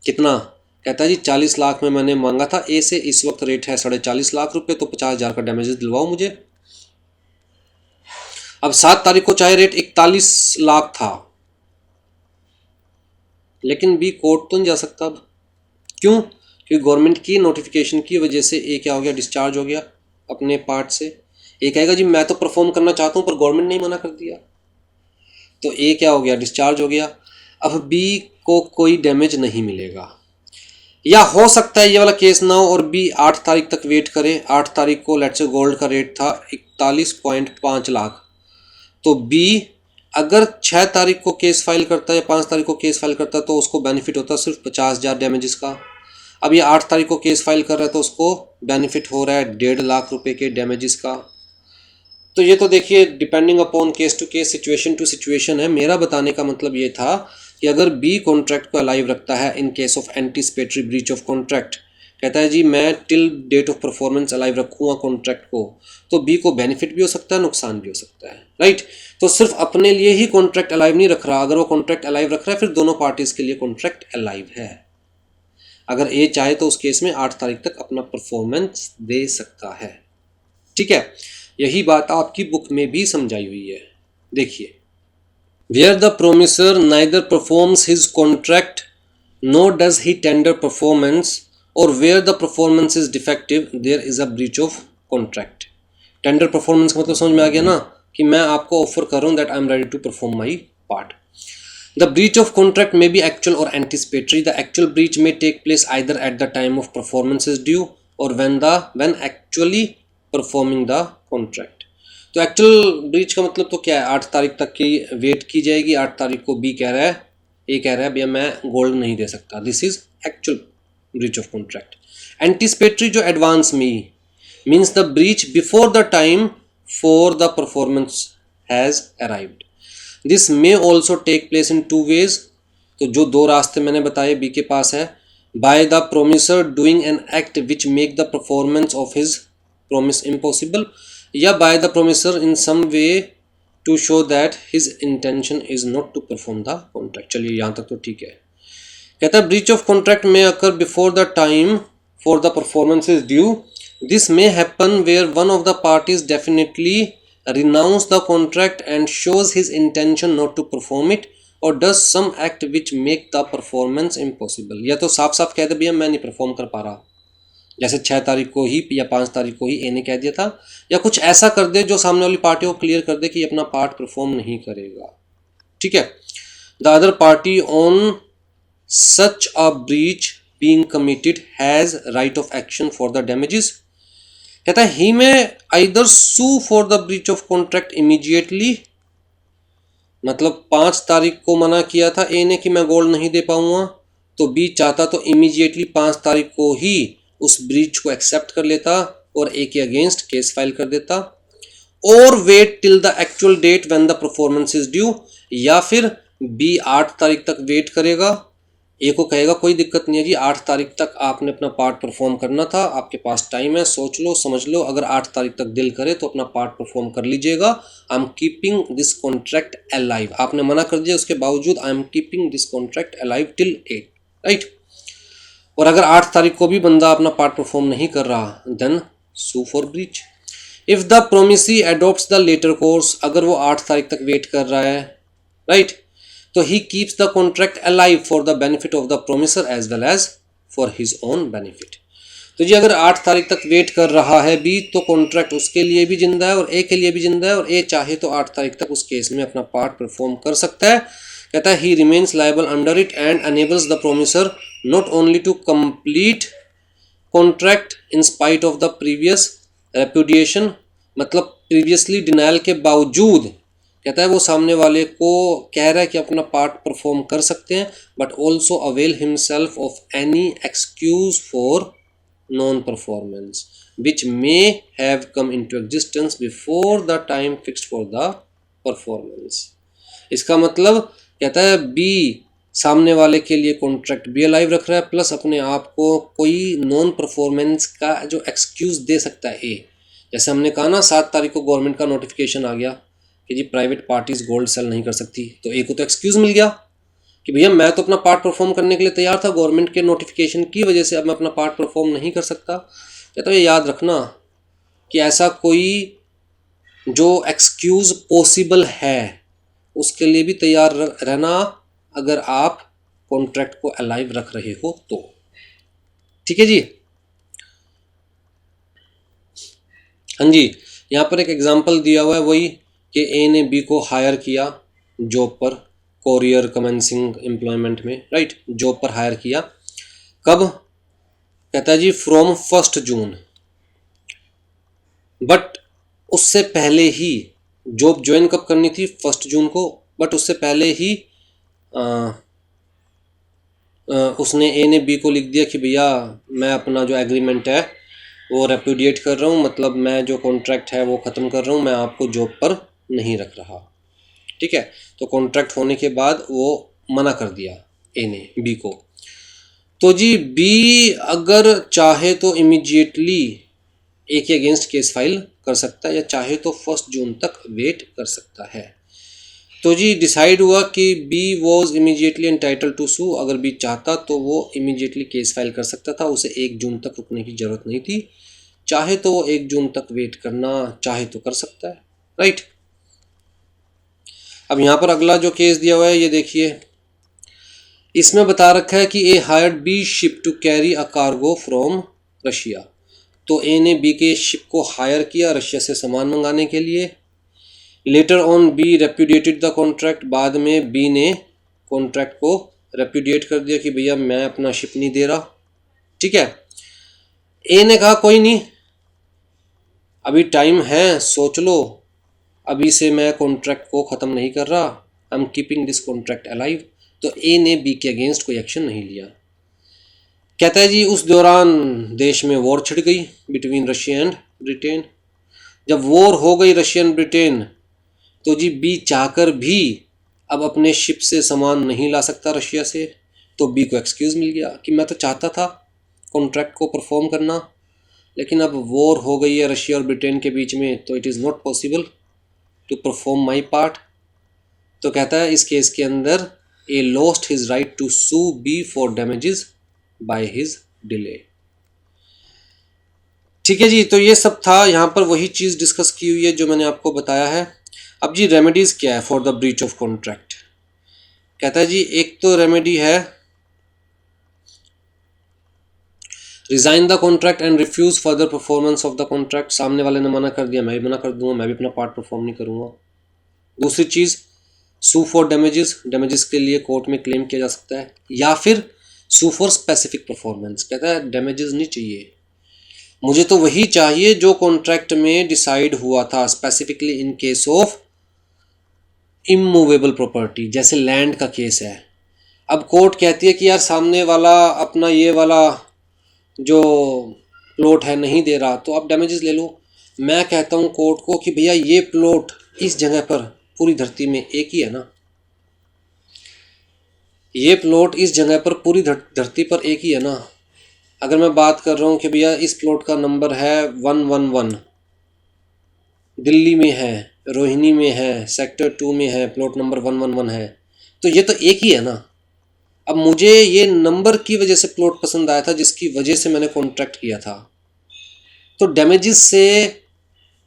कितना, कहता है जी 40 लाख में मैंने मांगा था ए से, इस वक्त रेट है 40.5 लाख रुपए, तो 50,000 का डैमेजेस दिलवाओ मुझे। अब 7 तारीख को चाहे रेट 41 लाख था, लेकिन बी कोर्ट तो नहीं जा सकता अब, क्यों, क्योंकि गवर्नमेंट की नोटिफिकेशन की वजह से ए क्या हो गया डिस्चार्ज हो गया अपने पार्ट से। ए कहेगा जी मैं तो परफॉर्म करना चाहता हूं पर गवर्नमेंट ने मना कर दिया, तो ए क्या हो गया डिस्चार्ज हो गया। अब बी को कोई डैमेज नहीं मिलेगा, या हो सकता है ये वाला केस ना हो और बी 8 तारीख तक वेट करे। 8 तारीख को लेट्स से गोल्ड का रेट था 41.5 लाख, तो बी अगर 6 तारीख को केस फाइल करता है या 5 तारीख को केस फाइल करता है तो उसको बेनिफिट होता है सिर्फ 50,000 डैमेजेस का। अब ये 8 तारीख को केस फाइल कर रहा है तो उसको बेनिफिट हो रहा है 1.5 लाख रुपए के डैमेजेस का। तो ये तो देखिए depending upon case to case, situation to situation है। मेरा बताने का मतलब ये था कि अगर बी कॉन्ट्रैक्ट को अलाइव रखता है in case of anticipatory breach of contract, कहता है जी मैं till date of performance alive रखूँगा कॉन्ट्रैक्ट को, तो बी को बेनिफिट भी हो सकता है, नुकसान भी हो सकता है, राइट। तो सिर्फ अपने लिए ही कॉन्ट्रैक्ट अलाइव नहीं रख रहा, अगर वो कॉन्ट्रैक्ट अलाइव रख रहा है फिर दोनों पार्टीज के लिए कॉन्ट्रैक्ट अलाइव है। अगर ए चाहे तो उस केस में 8 तारीख तक अपना परफॉर्मेंस दे सकता है, ठीक है। यही बात आपकी बुक में भी समझाई हुई है। देखिए, where the promisor neither performs his contract nor does he tender performance or where the performance is defective there is a breach of contract। Tender performance का मतलब समझ में आ गया ना कि मैं आपको ऑफर कर रहा हूँ that I am ready to perform my part. The breach of contract may be actual और anticipatory. The actual breach may take place either at the time of performance is due और when actually performing the contract. तो actual breach का मतलब तो क्या है, 8 तारीख तक की वेट की जाएगी। 8 तारीख को बी कह रहा है, ये कह रहा है भैया मैं गोल्ड नहीं दे सकता, this is actual breach of contract. Anticipatory जो एडवांस में means the breach before the time for the performance has arrived. This may also take place in 2 ways। तो जो 2 रास्ते मैंने बताए बी के पास है, by the promisor doing an act which make the performance of his promise impossible, या by the promisor in some way to show that his intention is not to perform the contract। चलिए यहाँ तक तो ठीक है। कहता है breach of contract may occur before the time for the performance is due। This may happen where one of the parties definitely renounce the contract and shows his intention not to perform it or does some act which make the performance impossible। या तो साफ साफ कह दे भैया मैं नहीं perform कर पा रहा, जैसे 6 तारीख को ही या 5 तारीख को ही ए ने कह दिया था, या कुछ ऐसा कर दे जो सामने वाली पार्टी को क्लियर कर दे कि अपना पार्ट परफॉर्म नहीं करेगा, ठीक है। The other party on such a breach being committed has right of action for the damages. कहता है he may either sue for the breach of contract immediately, मतलब 5 तारीख को मना किया था ए ने कि मैं गोल्ड नहीं दे पाऊंगा, तो बी चाहता तो इमीडिएटली 5 तारीख को ही उस ब्रीच को एक्सेप्ट कर लेता और ए के अगेंस्ट केस फाइल कर देता, और wait till the actual date when the performance is due, या फिर बी 8 तारीख तक वेट करेगा, ए को कहेगा कोई दिक्कत नहीं है जी 8 तारीख तक आपने अपना पार्ट परफॉर्म करना था, आपके पास टाइम है, सोच लो समझ लो, अगर 8 तारीख तक दिल करे तो अपना पार्ट परफॉर्म कर लीजिएगा। I am keeping this contract alive. आपने मना कर दिया उसके बावजूद I am keeping this contract alive till 8, right. और अगर 8 तारीख को भी बंदा अपना पार्ट परफॉर्म नहीं कर रहा then sue for breach. If the promisee adopts the latter course, अगर वो 8 तारीख तक वेट कर रहा है, राइट, तो he keeps the contract alive for the benefit of the promisor as well as for his own benefit. तो जी अगर 8 तारीख तक वेट कर रहा है बी तो कॉन्ट्रैक्ट उसके लिए भी जिंदा है और ए के लिए भी जिंदा है, और ए चाहे तो 8 तारीख तक उस केस में अपना पार्ट परफॉर्म कर सकता है। कहता है ही remains liable under it and enables the promisor not only to complete contract in spite of the previous repudiation, मतलब previously denial के बावजूद कहता है वो सामने वाले को कह रहा है कि अपना पार्ट परफॉर्म कर सकते हैं, but also avail himself of any excuse for non performance which may have come into existence before the time fixed for the performance। इसका मतलब कहता है बी सामने वाले के लिए कॉन्ट्रैक्ट भी अलाइव रख रहा है प्लस अपने आप को कोई नॉन परफॉर्मेंस का जो एक्सक्यूज दे सकता है ए। जैसे हमने कहा ना 7 तारीख को गवर्नमेंट का नोटिफिकेशन आ गया कि जी प्राइवेट पार्टीज गोल्ड सेल नहीं कर सकती, तो ए को तो एक्सक्यूज मिल गया कि भैया मैं तो अपना पार्ट परफॉर्म करने के लिए तैयार था, गवर्नमेंट के नोटिफिकेशन की वजह से अब मैं अपना पार्ट परफॉर्म नहीं कर सकता। कहता है याद रखना कि ऐसा कोई जो एक्सक्यूज पॉसिबल है उसके लिए भी तैयार रहना अगर आप कॉन्ट्रैक्ट को अलाइव रख रहे हो तो, ठीक है जी। हाँ जी, यहाँ पर एक एग्जांपल दिया हुआ है वही कि ए ने बी को हायर किया जॉब पर, कोरियर कमेंसिंग एम्प्लॉयमेंट में, राइट, जॉब पर हायर किया कब, कहता है जी फ्रॉम 1 जून, बट उससे पहले ही जॉब ज्वाइन कब करनी थी, 1 जून को, बट उससे पहले ही उसने ए ने बी को लिख दिया कि भैया मैं अपना जो एग्रीमेंट है वो रेपुडिएट कर रहा हूँ, मतलब मैं जो कॉन्ट्रैक्ट है वो ख़त्म कर रहा हूँ, मैं आपको जॉब पर नहीं रख रहा। ठीक है, तो कॉन्ट्रैक्ट होने के बाद वो मना कर दिया ए ने बी को। तो जी बी अगर चाहे तो इमीडिएटली ए के अगेंस्ट केस फाइल कर सकता है, या चाहे तो 1 जून तक वेट कर सकता है। तो जी डिसाइड हुआ कि B was immediately entitled to sue. अगर बी चाहता तो वो इमीडिएटली केस फाइल कर सकता था, उसे 1 जून तक रुकने की ज़रूरत नहीं थी। चाहे तो वो 1 जून तक वेट करना चाहे तो कर सकता है, राइट। अब यहाँ पर अगला जो केस दिया हुआ है ये देखिए, इसमें बता रखा है कि A hired B ship to carry a cargo from Russia. तो ए ने बी के शिप को हायर किया रशिया से सामान मंगाने के लिए। Later on B repudiated the contract, बाद में बी ने कॉन्ट्रैक्ट को रेप्यूडिएट कर दिया कि भैया मैं अपना शिप नहीं दे रहा। ठीक है, ए ने कहा कोई नहीं, अभी टाइम है, सोच लो, अभी से मैं कॉन्ट्रैक्ट को ख़त्म नहीं कर रहा, I am keeping this contract alive. तो ए ने बी के अगेंस्ट कोई एक्शन नहीं लिया। कहता है जी उस दौरान देश में वॉर छिड़ गई बिटवीन रशिया एंड ब्रिटेन। जब वॉर हो गई रशिया एंड ब्रिटेन, तो जी बी चाहकर भी अब अपने शिप से सामान नहीं ला सकता रशिया से। तो बी को एक्सक्यूज़ मिल गया कि मैं तो चाहता था कॉन्ट्रैक्ट को परफॉर्म करना, लेकिन अब वॉर हो गई है रशिया और ब्रिटेन के बीच में, तो it is not possible to perform my part. तो कहता है इस केस के अंदर A lost his right to sue B for damages by his delay. ठीक है जी, तो ये सब था, यहाँ पर वही चीज़ डिस्कस की हुई है जो मैंने आपको बताया है। अब जी रेमेडीज़ क्या है for the breach of contract. कहता है जी एक तो रेमेडी है resign the contract and refuse further performance of the contract. सामने वाले ने मना कर दिया, मैं भी मना कर दूंगा, मैं भी अपना पार्ट परफॉर्म नहीं करूंगा। दूसरी चीज़ सू फॉर डैमेजेस, डैमेजेस के लिए कोर्ट में क्लेम किया जा सकता है, या फिर सू फॉर स्पेसिफिक परफॉर्मेंस। कहता है डैमेजेस नहीं चाहिए, मुझे तो वही चाहिए जो कॉन्ट्रैक्ट में डिसाइड हुआ था, specifically in case of immovable property, जैसे लैंड का केस है। अब कोर्ट कहती है कि यार सामने वाला अपना ये वाला जो प्लॉट है नहीं दे रहा, तो आप डैमेजेस ले लो। मैं कहता हूँ कोर्ट को कि भैया ये प्लॉट इस जगह पर पूरी धरती में एक ही है ना, ये प्लॉट इस जगह पर पूरी धरती पर एक ही है ना। अगर मैं बात कर रहा हूँ कि भैया इस प्लॉट का नंबर है 111, दिल्ली में है, रोहिणी में है, सेक्टर 2 में है, प्लॉट नंबर 111 है, तो ये तो एक ही है ना। अब मुझे ये नंबर की वजह से प्लॉट पसंद आया था जिसकी वजह से मैंने कॉन्ट्रैक्ट किया था, तो डैमेजेस से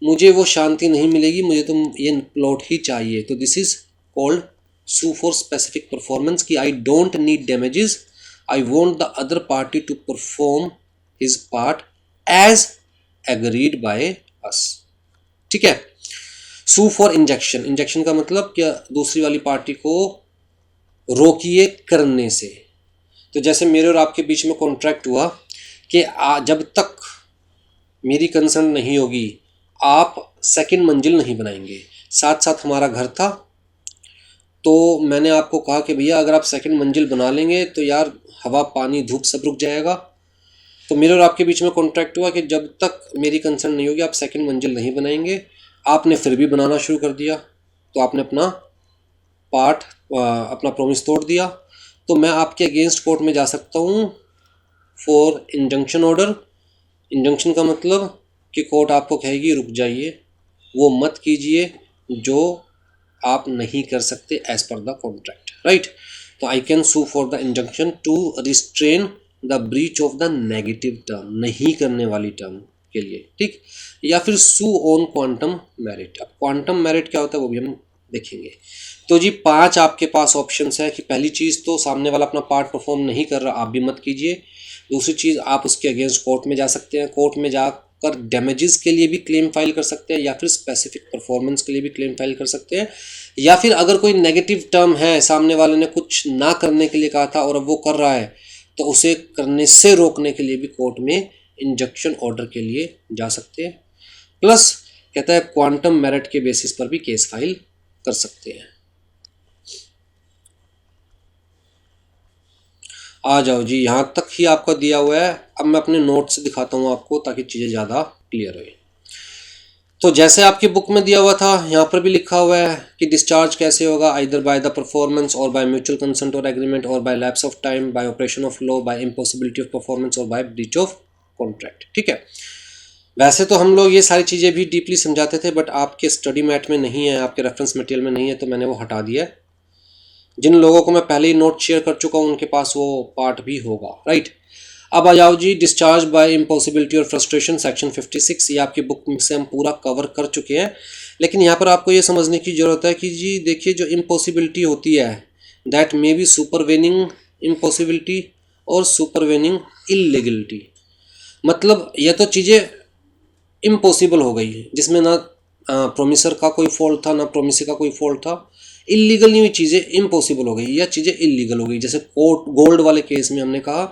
मुझे वो शांति नहीं मिलेगी, मुझे तो ये प्लॉट ही चाहिए। तो this is called sue for specific performance कि I don't need damages, I want the other party to perform his part as agreed by us. ठीक है, सू फॉर इंजेक्शन, इंजेक्शन का मतलब क्या, दूसरी वाली पार्टी को रोकिए करने से। तो जैसे मेरे और आपके बीच में कॉन्ट्रैक्ट हुआ कि जब तक मेरी कंसर्न नहीं होगी आप सेकंड मंजिल नहीं बनाएंगे, साथ साथ हमारा घर था, तो मैंने आपको कहा कि भैया अगर आप सेकंड मंजिल बना लेंगे तो यार हवा पानी धूप सब रुक जाएगा। तो मेरे और आपके बीच में कॉन्ट्रैक्ट हुआ कि जब तक मेरी कंसर्न नहीं होगी आप सेकंड मंजिल नहीं बनाएंगे। आपने फिर भी बनाना शुरू कर दिया, तो आपने अपना पार्ट अपना प्रॉमिस तोड़ दिया, तो मैं आपके अगेंस्ट कोर्ट में जा सकता हूँ फॉर इंजंक्शन ऑर्डर। इंजंक्शन का मतलब कि कोर्ट आपको कहेगी रुक जाइए, वो मत कीजिए जो आप नहीं कर सकते as per the contract, right. तो I can sue for the injunction to restrain the breach of the negative term, नहीं करने वाली टर्म के लिए, ठीक। या फिर सू ऑन क्वांटम मेरिट। अब क्वांटम मेरिट क्या होता है वो भी हम देखेंगे। तो जी 5 आपके पास ऑप्शंस है कि पहली चीज़ तो सामने वाला अपना पार्ट परफॉर्म नहीं कर रहा, आप भी मत कीजिए। दूसरी चीज़ आप उसके अगेंस्ट कोर्ट में जा सकते हैं, कोर्ट में जाकर डैमेजेस के लिए भी क्लेम फाइल कर सकते हैं, या फिर स्पेसिफिक परफॉर्मेंस के लिए भी क्लेम फाइल कर सकते हैं, या फिर अगर कोई नेगेटिव टर्म है, सामने वाले ने कुछ ना करने के लिए कहा था और अब वो कर रहा है, तो उसे करने से रोकने के लिए भी कोर्ट में इंजंक्शन ऑर्डर के लिए जा सकते हैं। प्लस कहता है क्वांटम मेरिट के बेसिस पर भी केस फाइल कर सकते हैं। आ जाओ जी, यहाँ तक ही आपका दिया हुआ है। अब मैं अपने नोट से दिखाता हूँ आपको ताकि चीज़ें ज़्यादा क्लियर हो। तो जैसे आपकी बुक में दिया हुआ था यहाँ पर भी लिखा हुआ है कि डिस्चार्ज कैसे होगा, आइदर बाय द परफॉर्मेंस और बाय म्यूचुअल कंसेंट और एग्रीमेंट और by lapse of time, by operation of law, by impossibility of performance और बाय ब्रीच ऑफ कॉन्ट्रैक्ट। ठीक है, वैसे तो हम लोग ये सारी चीज़ें भी डीपली समझाते थे, बट आपके स्टडी मैट में नहीं है, आपके रेफरेंस मटेरियल में नहीं है, तो मैंने वो हटा दिया है। जिन लोगों को मैं पहले ही नोट शेयर कर चुका हूँ उनके पास वो पार्ट भी होगा, राइट। अब आ जाओ जी, डिस्चार्ज बाय इम्पॉसिबिलिटी और फ्रस्ट्रेशन सेक्शन 56, ये आपकी बुक से हम पूरा कवर कर चुके हैं। लेकिन यहाँ पर आपको ये समझने की ज़रूरत है कि जी देखिए, जो इम्पॉसिबिलिटी होती है that may be supervening impossibility और सुपरवेनिंग इलीगलिटी। मतलब ये तो चीज़ें इम्पॉसिबल हो गई जिसमें ना प्रोमिसर का कोई फॉल्ट था ना प्रोमिसर का कोई फॉल्ट था। इलीगल नहीं हुई चीज़ें इम्पॉसिबल हो गई या चीज़ें इलीगल हो गई। जैसे कोर्ट गोल्ड वाले केस में हमने कहा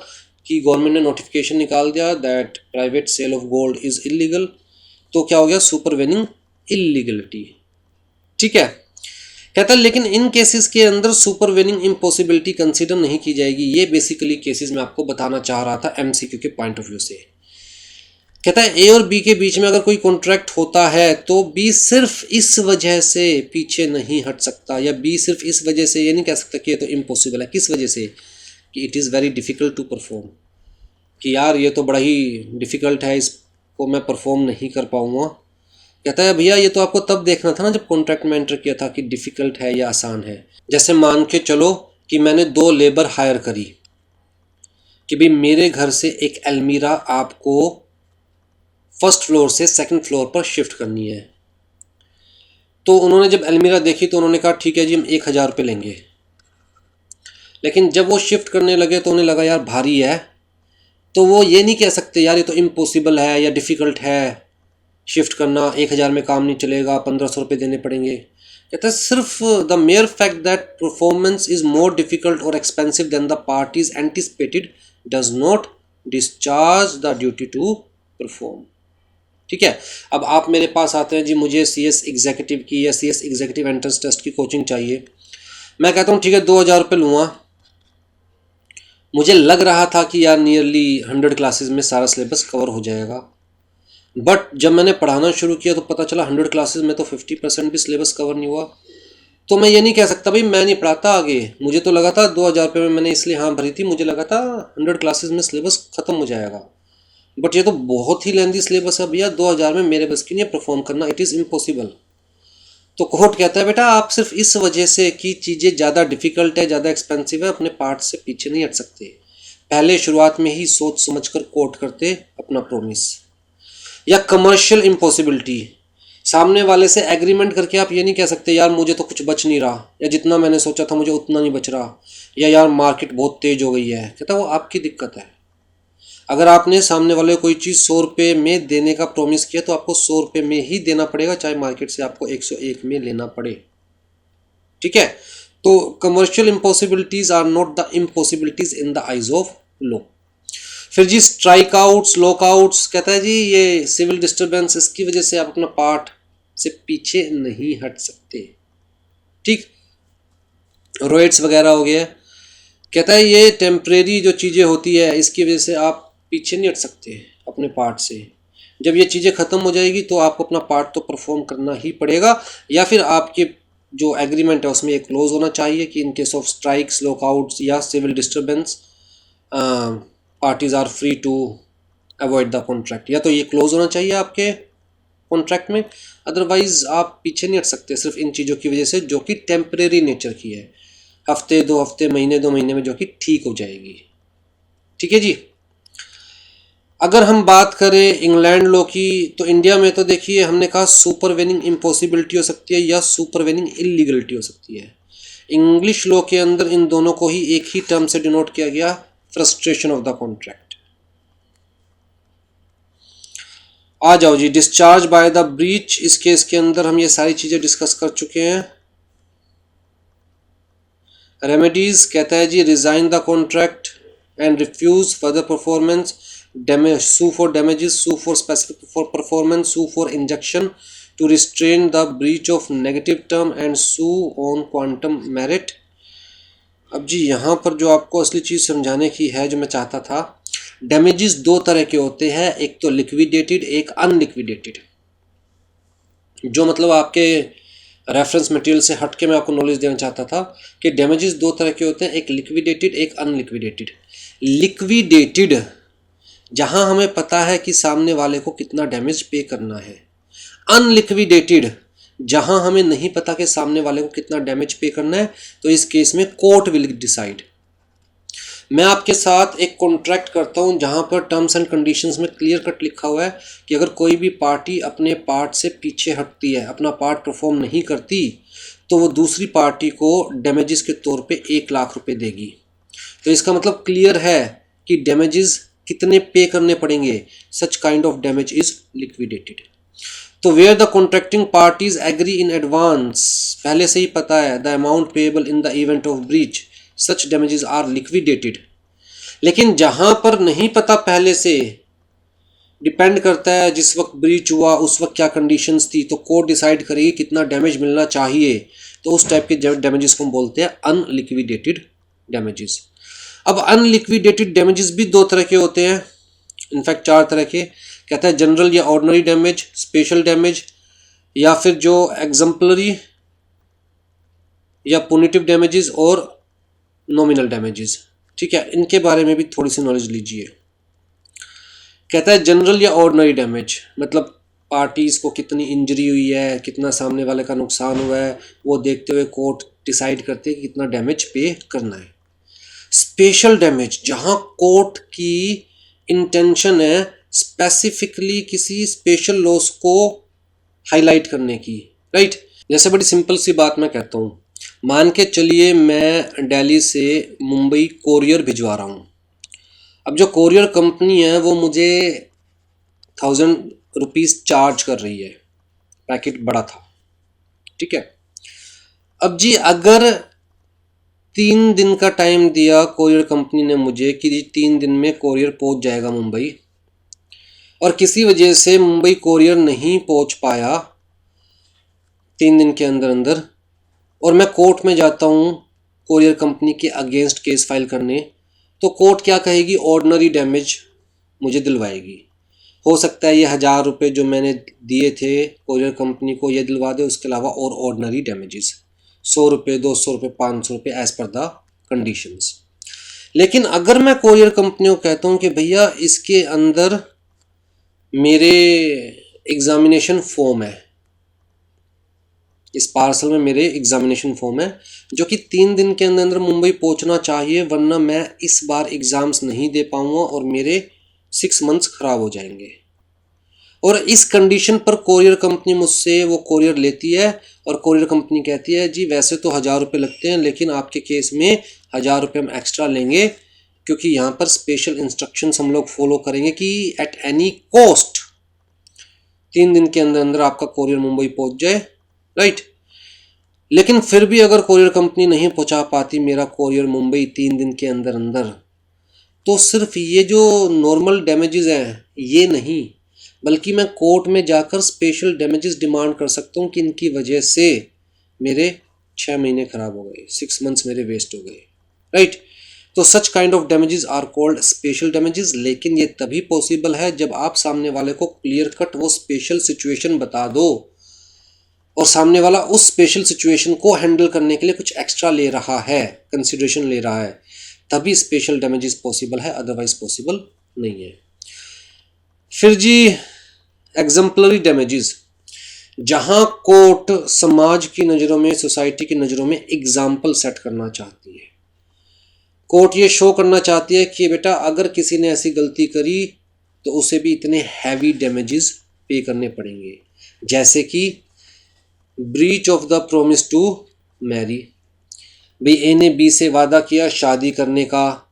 कि गवर्नमेंट ने नोटिफिकेशन निकाल दिया that private sale of gold is illegal, तो क्या हो गया, सुपरवेनिंग इलीगलिटी। ठीक है, कहता है लेकिन इन केसेस के अंदर सुपरवेनिंग इम्पॉसिबिलिटी कंसीडर नहीं की जाएगी। ये बेसिकली केसेस मैं आपको बताना चाह रहा था एमसीक्यू के पॉइंट ऑफ व्यू से। कहता है ए और बी के बीच में अगर कोई कॉन्ट्रैक्ट होता है तो बी सिर्फ इस वजह से पीछे नहीं हट सकता, या बी सिर्फ इस वजह से ये नहीं कह सकता कि ये तो इम्पॉसिबल है। किस वजह से? कि it is very difficult to perform, कि यार ये तो बड़ा ही डिफ़िकल्ट है, इसको मैं परफॉर्म नहीं कर पाऊँगा। कहता है भैया ये तो आपको तब देखना था ना जब कॉन्ट्रैक्ट में एंटर किया था कि डिफ़िकल्ट है या आसान है। जैसे मान के चलो कि मैंने 2 लेबर हायर करी कि भाई मेरे घर से एक अलमीरा आपको फर्स्ट फ्लोर से सेकंड फ्लोर पर शिफ्ट करनी है। तो उन्होंने जब अलमीरा देखी तो उन्होंने कहा ठीक है जी हम 1000 रुपये लेंगे। लेकिन जब वो शिफ्ट करने लगे तो उन्हें लगा यार भारी है, तो वो ये नहीं कह सकते यार ये तो इम्पॉसिबल है या डिफ़िकल्ट है शिफ्ट करना, 1000 में काम नहीं चलेगा, 1500 रुपये देने पड़ेंगे। कहता है सिर्फ the mere fact that performance is more difficult और expensive than the parties anticipated does not discharge the duty to perform. ठीक है, अब आप मेरे पास आते हैं जी मुझे CS एग्जीक्यूटिव की या CS एग्जीक्यूटिव एंट्रेंस टेस्ट की कोचिंग चाहिए। मैं कहता हूँ ठीक है 2000 रुपये लूँगा। मुझे लग रहा था कि यार नियरली 100 क्लासेस में सारा सिलेबस कवर हो जाएगा, बट जब मैंने पढ़ाना शुरू किया तो पता चला 100 क्लासेस में तो 50% भी सिलेबस कवर नहीं हुआ। तो मैं ये नहीं कह सकता भाई मैं नहीं पढ़ाता आगे। मुझे तो लगा था 2000 रुपये में मैंने इसलिए हाँ भरी थी, मुझे लगा था 100 क्लासेस में सिलेबस ख़त्म हो जाएगा, बट ये तो बहुत ही लेंदी सिलेबस है भैया, 2000 में मेरे बस की नहीं परफॉर्म करना, इट इज़ इम्पॉसिबल। तो कोर्ट कहता है बेटा आप सिर्फ इस वजह से कि चीज़ें ज़्यादा डिफ़िकल्ट है, ज़्यादा एक्सपेंसिव है, अपने पार्ट से पीछे नहीं हट सकते। पहले शुरुआत में ही सोच समझ कर कोर्ट करते अपना प्रोमिस। या कमर्शियल इम्पॉसिबिलिटी, सामने वाले से एग्रीमेंट करके आप ये नहीं कह सकते यार मुझे तो कुछ बच नहीं रहा, या जितना मैंने सोचा था मुझे उतना नहीं बच रहा, या यार मार्केट बहुत तेज हो गई है। कहता वो आपकी दिक्कत है। अगर आपने सामने वाले को कोई चीज़ 100 रुपये में देने का प्रॉमिस किया तो आपको 100 रुपये में ही देना पड़ेगा, चाहे मार्केट से आपको 101 में लेना पड़े। ठीक है, तो commercial impossibilities are not the impossibilities in the eyes of law. फिर जी स्ट्राइक आउट्स लॉकआउट्स, कहता है जी ये सिविल डिस्टर्बेंस, इसकी वजह से आप अपना पार्ट से पीछे नहीं हट सकते। ठीक, रोइट्स वगैरह हो गया। कहता है ये टेम्परेरी जो चीज़ें होती है इसकी वजह से आप पीछे नहीं हट सकते अपने पार्ट से। जब ये चीज़ें ख़त्म हो जाएगी तो आपको अपना पार्ट तो परफॉर्म करना ही पड़ेगा, या फिर आपके जो एग्रीमेंट है उसमें एक क्लोज होना चाहिए कि in case of strikes lockouts या civil disturbance parties are free to avoid the contract, या तो ये क्लोज होना चाहिए आपके कॉन्ट्रैक्ट में, अदरवाइज आप पीछे नहीं हट सकते सिर्फ इन चीज़ों की वजह से जो कि टेम्परेरी नेचर की है, हफ्ते 2 हफ्ते महीने 2 महीने में जो कि ठीक हो जाएगी। ठीक है जी। अगर हम बात करें इंग्लैंड लॉ की तो इंडिया में तो देखिए हमने कहा सुपरवेनिंग इम्पॉसिबिलिटी हो सकती है या सुपरवेनिंग इलीगलिटी हो सकती है। इंग्लिश लॉ के अंदर इन दोनों को ही एक ही टर्म से डिनोट किया गया, फ्रस्ट्रेशन ऑफ द कॉन्ट्रैक्ट। आ जाओ जी डिस्चार्ज बाय द ब्रीच, इस केस के अंदर हम ये सारी चीज़ें डिस्कस कर चुके हैं। रेमेडीज कहता है जी rescind the contract and refuse further performance, sue for damages, sue for specific for performance, sue for injunction to restrain the breach of negative term and sue on quantum merit। अब जी यहाँ पर जो आपको असली चीज़ समझाने की है, जो मैं चाहता था, डैमेजेस दो तरह के होते हैं, एक तो लिक्विडेटेड, एक अनलिक्विडेटेड। जो मतलब आपके रेफरेंस मटेरियल से हट के मैं आपको नॉलेज देना चाहता था कि डैमेजेस दो तरह के होते हैं, एक लिक्विडेटेड, एक अनलिक्विडेटेड। लिक्विडेटेड जहां हमें पता है कि सामने वाले को कितना डैमेज पे करना है। अनलिक्विडेटेड जहां हमें नहीं पता कि सामने वाले को कितना डैमेज पे करना है, तो इस केस में कोर्ट विल डिसाइड। मैं आपके साथ एक कॉन्ट्रैक्ट करता हूं जहां पर टर्म्स एंड कंडीशंस में क्लियर कट लिखा हुआ है कि अगर कोई भी पार्टी अपने पार्ट से पीछे हटती है, अपना पार्ट परफॉर्म नहीं करती, तो वो दूसरी पार्टी को डैमेजेस के तौर पे 1 लाख रुपए देगी। तो इसका मतलब क्लियर है कि डैमेजेस कितने पे करने पड़ेंगे। Such kind of damage is liquidated. तो where the contracting parties agree in advance, पहले से ही पता है the amount payable in the event of breach, such damages are liquidated. लेकिन जहां पर नहीं पता पहले से, डिपेंड करता है जिस वक्त ब्रीच हुआ उस वक्त क्या कंडीशंस थी, तो कोर्ट डिसाइड करेगी कितना डैमेज मिलना चाहिए। तो उस टाइप के डैमेजेस को हम बोलते हैं अनलिक्विडेटेड डैमेजेस। अब अनलिक्विडेटेड डैमेजेस भी दो तरह के होते हैं, इनफैक्ट 4 तरह के। कहता है जनरल या ऑर्डिनरी डैमेज, स्पेशल डैमेज, या फिर जो एग्जाम्पलरी या पुनिटिव डैमेजेस और नॉमिनल डैमेजेस। ठीक है, इनके बारे में भी थोड़ी सी नॉलेज लीजिए। कहता है जनरल या ऑर्डिनरी डैमेज, मतलब पार्टीज को कितनी इंजरी हुई है, कितना सामने वाले का नुकसान हुआ है, वो देखते हुए कोर्ट डिसाइड करते हैं कि कितना डैमेज पे करना है। स्पेशल डैमेज जहां कोर्ट की इंटेंशन है स्पेसिफिकली किसी स्पेशल लॉस को हाईलाइट करने की, राइट। जैसे बड़ी सिंपल सी बात मैं कहता हूँ, मान के चलिए मैं दिल्ली से मुंबई कोरियर भिजवा रहा हूँ। अब जो कोरियर कंपनी है वो मुझे 1000 रुपीज़ चार्ज कर रही है, पैकेट बड़ा था, ठीक है। अब जी अगर 3 दिन का टाइम दिया कोरियर कंपनी ने मुझे कि 3 दिन में कोरियर पहुंच जाएगा मुंबई, और किसी वजह से मुंबई कोरियर नहीं पहुंच पाया 3 दिन के अंदर अंदर, और मैं कोर्ट में जाता हूं कोरियर कंपनी के अगेंस्ट केस फाइल करने, तो कोर्ट क्या कहेगी, ऑर्डिनरी डैमेज मुझे दिलवाएगी। हो सकता है ये 1000 रुपये जो मैंने दिए थे कोरियर कंपनी को ये दिलवा दे, उसके अलावा और ऑर्डिनरी डैमेजेस 100 रुपये, 200 रुपये, 500 रुपये एज पर द कंडीशंस। लेकिन अगर मैं कोरियर कंपनी को कहता हूँ कि भैया इसके अंदर मेरे एग्जामिनेशन फॉर्म है, इस पार्सल में मेरे एग्जामिनेशन फॉर्म है जो कि 3 दिन के अंदर अंदर मुंबई पहुंचना चाहिए, वरना मैं इस बार एग्ज़ाम्स नहीं दे पाऊंगा और मेरे 6 मंथ्स ख़राब हो जाएंगे। और इस कंडीशन पर कोरियर कंपनी मुझसे वो कोरियर लेती है, और कोरियर कंपनी कहती है जी वैसे तो 1000 रुपये लगते हैं, लेकिन आपके केस में 1000 रुपये हम एक्स्ट्रा लेंगे, क्योंकि यहाँ पर स्पेशल इंस्ट्रक्शंस हम लोग फॉलो करेंगे कि एट एनी कॉस्ट 3 दिन के अंदर अंदर आपका कोरियर मुंबई पहुँच जाए, राइट। लेकिन फिर भी अगर कोरियर कंपनी नहीं पहुंचा पाती मेरा कोरियर मुंबई 3 दिन के अंदर अंदर, तो सिर्फ ये जो नॉर्मल डैमेजेस हैं ये नहीं, बल्कि मैं कोर्ट में जाकर स्पेशल डैमेजेस डिमांड कर सकता हूँ कि इनकी वजह से मेरे 6 महीने खराब हो गए, 6 मंथ्स मेरे वेस्ट हो गए, राइट। तो such kind of damages are called special damages. लेकिन ये तभी पॉसिबल है जब आप सामने वाले को क्लियर कट वो स्पेशल सिचुएशन बता दो, और सामने वाला उस स्पेशल सिचुएशन को हैंडल करने के लिए कुछ एक्स्ट्रा ले रहा है, कंसिडरेशन ले रहा है, तभी स्पेशल डैमेजेस पॉसिबल है, अदरवाइज पॉसिबल नहीं है। फिर जी एग्जाम्पलरी डैमेजेस, जहां कोर्ट समाज की नज़रों में, सोसाइटी की नज़रों में एग्जाम्पल सेट करना चाहती है। कोर्ट ये शो करना चाहती है कि बेटा अगर किसी ने ऐसी गलती करी तो उसे भी इतने हैवी डैमेजेस पे करने पड़ेंगे, जैसे कि breach of the promise to marry. भाई ए ने बी से वादा किया शादी करने का,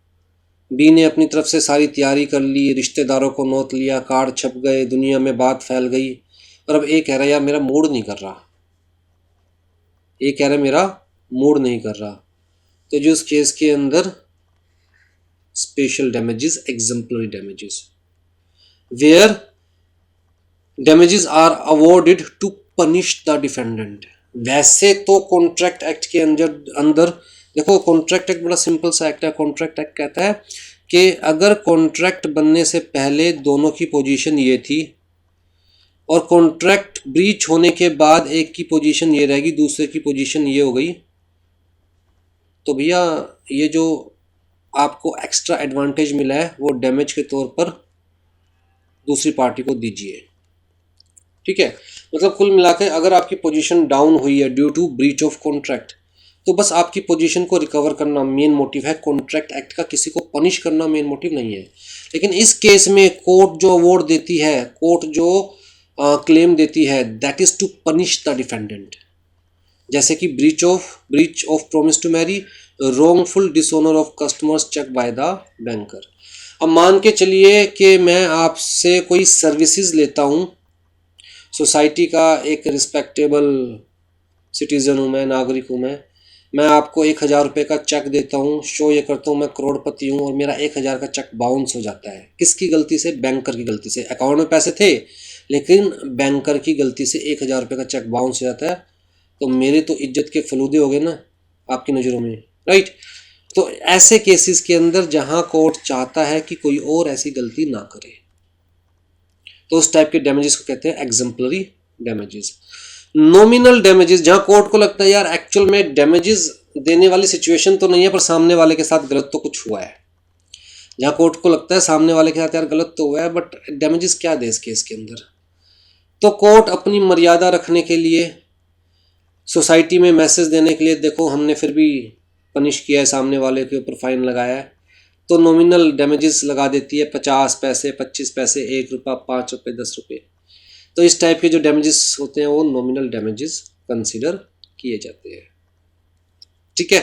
बी ने अपनी तरफ से सारी तैयारी कर ली, रिश्तेदारों को नोट लिया, कार्ड छप गए, दुनिया में बात फैल गई, और अब ए कह रहा है यार मेरा मूड नहीं कर रहा, ए कह रहा है मेरा मूड नहीं कर रहा। तो जो उस केस के अंदर special damages, exemplary damages, where damages are awarded to punish the defendant. वैसे तो कॉन्ट्रैक्ट एक्ट के अंदर अंदर देखो, कॉन्ट्रैक्ट एक्ट बड़ा सिंपल सा एक्ट है। कॉन्ट्रैक्ट एक्ट कहता है कि अगर कॉन्ट्रैक्ट बनने से पहले दोनों की पोजीशन ये थी और कॉन्ट्रैक्ट ब्रीच होने के बाद एक की पोजीशन ये रहेगी, दूसरे की पोजीशन ये हो गई, तो भैया ये जो आपको एक्स्ट्रा एडवांटेज मिला है वो डैमेज के तौर पर दूसरी पार्टी को दीजिए। ठीक है, मतलब कुल मिलाकर अगर आपकी पोजीशन डाउन हुई है due to breach of contract, तो बस आपकी पोजीशन को रिकवर करना मेन मोटिव है। कॉन्ट्रैक्ट एक्ट का किसी को पनिश करना मेन मोटिव नहीं है। लेकिन इस केस में कोर्ट जो अवार्ड देती है, कोर्ट जो क्लेम देती है, that is to punish the defendant. जैसे कि breach of promise to marry, wrongful dishonour of customer's cheque by the banker. अब मान के चलिए कि मैं आपसे कोई सर्विसेज लेता हूँ, सोसाइटी का एक रिस्पेक्टेबल सिटीज़न हूँ मैं, नागरिक हूँ मैं आपको 1000 रुपये का चेक देता हूँ, शो ये करता हूँ मैं करोड़पति हूँ, और मेरा 1000 का चेक बाउंस हो जाता है। किसकी गलती से? बैंकर की गलती से। अकाउंट में पैसे थे लेकिन बैंकर की गलती से 1000 रुपये का चेक बाउंस हो जाता है, तो मेरे तो इज्जत के फलूदे हो गए ना आपकी नज़रों में, राइट। तो ऐसे केसेस के अंदर जहाँ कोर्ट चाहता है कि कोई और ऐसी गलती ना करे, तो उस टाइप के डैमेजेस को कहते हैं एग्जाम्पलरी डैमेजेस। नॉमिनल डैमेजेस, जहां कोर्ट को लगता है यार एक्चुअल में डैमेजेस देने वाली सिचुएशन तो नहीं है पर सामने वाले के साथ गलत तो कुछ हुआ है। जहां कोर्ट को लगता है सामने वाले के साथ यार गलत तो हुआ है बट डैमेजेस क्या दे इस केस के अंदर, तो कोर्ट अपनी मर्यादा रखने के लिए, सोसाइटी में मैसेज देने के लिए, देखो हमने फिर भी पनिश किया है, सामने वाले के ऊपर फाइन लगाया है, तो नॉमिनल डैमेजेस लगा देती है 50 पैसे, 25 पैसे, 1 रुपया, 5 रुपये, 10 रुपये। तो इस टाइप के जो डैमेजेस होते हैं वो नॉमिनल डैमेजेस कंसीडर किए जाते हैं। ठीक है।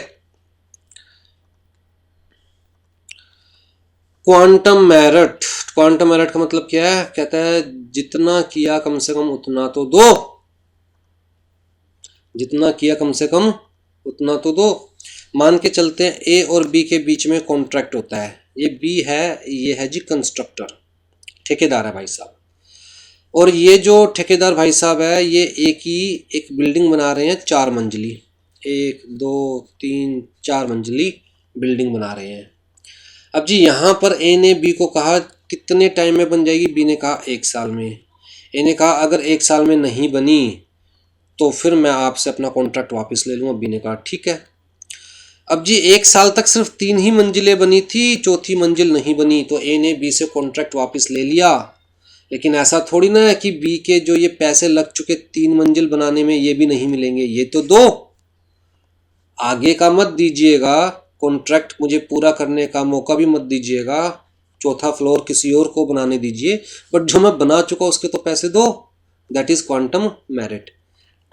क्वांटम मेरिट, क्वांटम मेरिट का मतलब क्या है? कहता है जितना किया कम से कम उतना तो दो, जितना किया कम से कम उतना तो दो। मान के चलते हैं ए और बी के बीच में कॉन्ट्रैक्ट होता है, ये बी है, ये है जी कंस्ट्रक्टर, ठेकेदार है भाई साहब, और ये जो ठेकेदार भाई साहब है ये एक बिल्डिंग बना रहे हैं 4 मंजिली, 1 2 3 4 मंजिली बिल्डिंग बना रहे हैं। अब जी यहाँ पर ए ने बी को कहा कितने टाइम में बन जाएगी, बी ने कहा 1 साल में। ए ने कहा अगर 1 साल में नहीं बनी तो फिर मैं आपसे अपना कॉन्ट्रैक्ट वापस ले लूँगा। बी ने कहा ठीक है। अब जी 1 साल तक सिर्फ 3 ही मंजिलें बनी थी, चौथी मंजिल नहीं बनी, तो ए ने बी से कॉन्ट्रैक्ट वापस ले लिया। लेकिन ऐसा थोड़ी ना है कि बी के जो ये पैसे लग चुके 3 मंजिल बनाने में ये भी नहीं मिलेंगे, ये तो दो, आगे का मत दीजिएगा, कॉन्ट्रैक्ट मुझे पूरा करने का मौका भी मत दीजिएगा, चौथा फ्लोर किसी और को बनाने दीजिए, बट जो मैं बना चुका उसके तो पैसे दो। That is quantum meruit.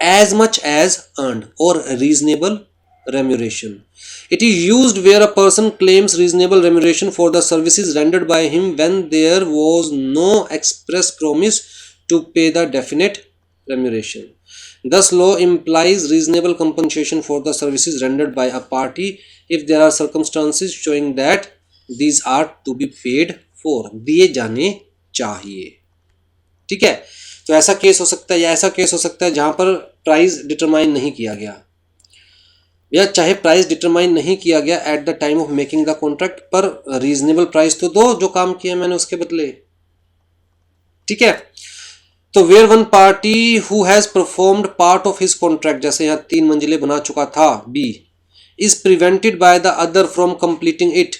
As much as earned और reasonable remuneration. It is used where a person claims reasonable remuneration for the services rendered by him when there was no express promise to pay the definite remuneration. Thus, law implies reasonable compensation for the services rendered by a party if there are circumstances showing that these are to be paid for. दिए जाने चाहिए। ठीक है, तो ऐसा case हो सकता है या ऐसा केस हो सकता है जहां पर प्राइस डिटरमाइन नहीं किया गया, या चाहे प्राइस डिटरमाइन नहीं किया गया eight the time of making the contract, पर रीजनेबल प्राइस तो दो, जो काम किया मैंने उसके बदले। ठीक है, तो where one party who has performed part of his contract, जैसे यहां 3 मंजिलें बना चुका था B, is prevented by the other from completing it,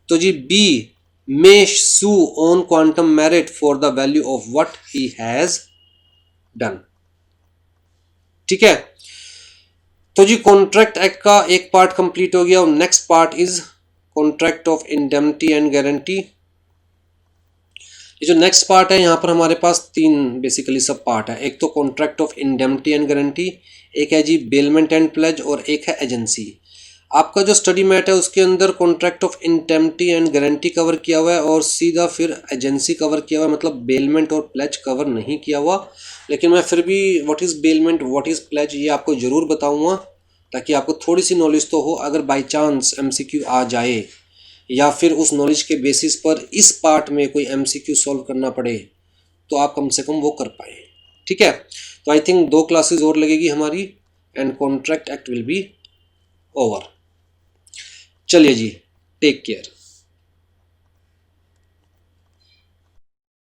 तो जी B may sue on quantum merit for the value of what he has done. ठीक है, तो जी कॉन्ट्रैक्ट एक्ट का एक पार्ट कंप्लीट हो गया और next part is contract of indemnity and guarantee. ये जो नेक्स्ट पार्ट है यहाँ पर हमारे पास 3 बेसिकली सब पार्ट है। एक तो contract of indemnity and guarantee, एक है जी बेलमेंट एंड प्लेज, और एक है एजेंसी। आपका जो स्टडी मैट है उसके अंदर contract of indemnity and guarantee cover किया हुआ है और सीधा फिर एजेंसी कवर किया हुआ है, मतलब बेलमेंट और प्लेज कवर नहीं किया हुआ। लेकिन मैं फिर भी what is bailment, what is pledge, ये आपको ज़रूर बताऊंगा ताकि आपको थोड़ी सी नॉलेज तो हो, अगर बाई चांस MCQ आ जाए। या फिर उस नॉलेज के बेसिस पर इस पार्ट में कोई एमसीक्यू सॉल्व करना पड़े तो आप कम से कम वो कर पाए। ठीक है, तो आई थिंक 2 क्लासेस और लगेगी हमारी and contract act will be over. चलिए जी, टेक केयर।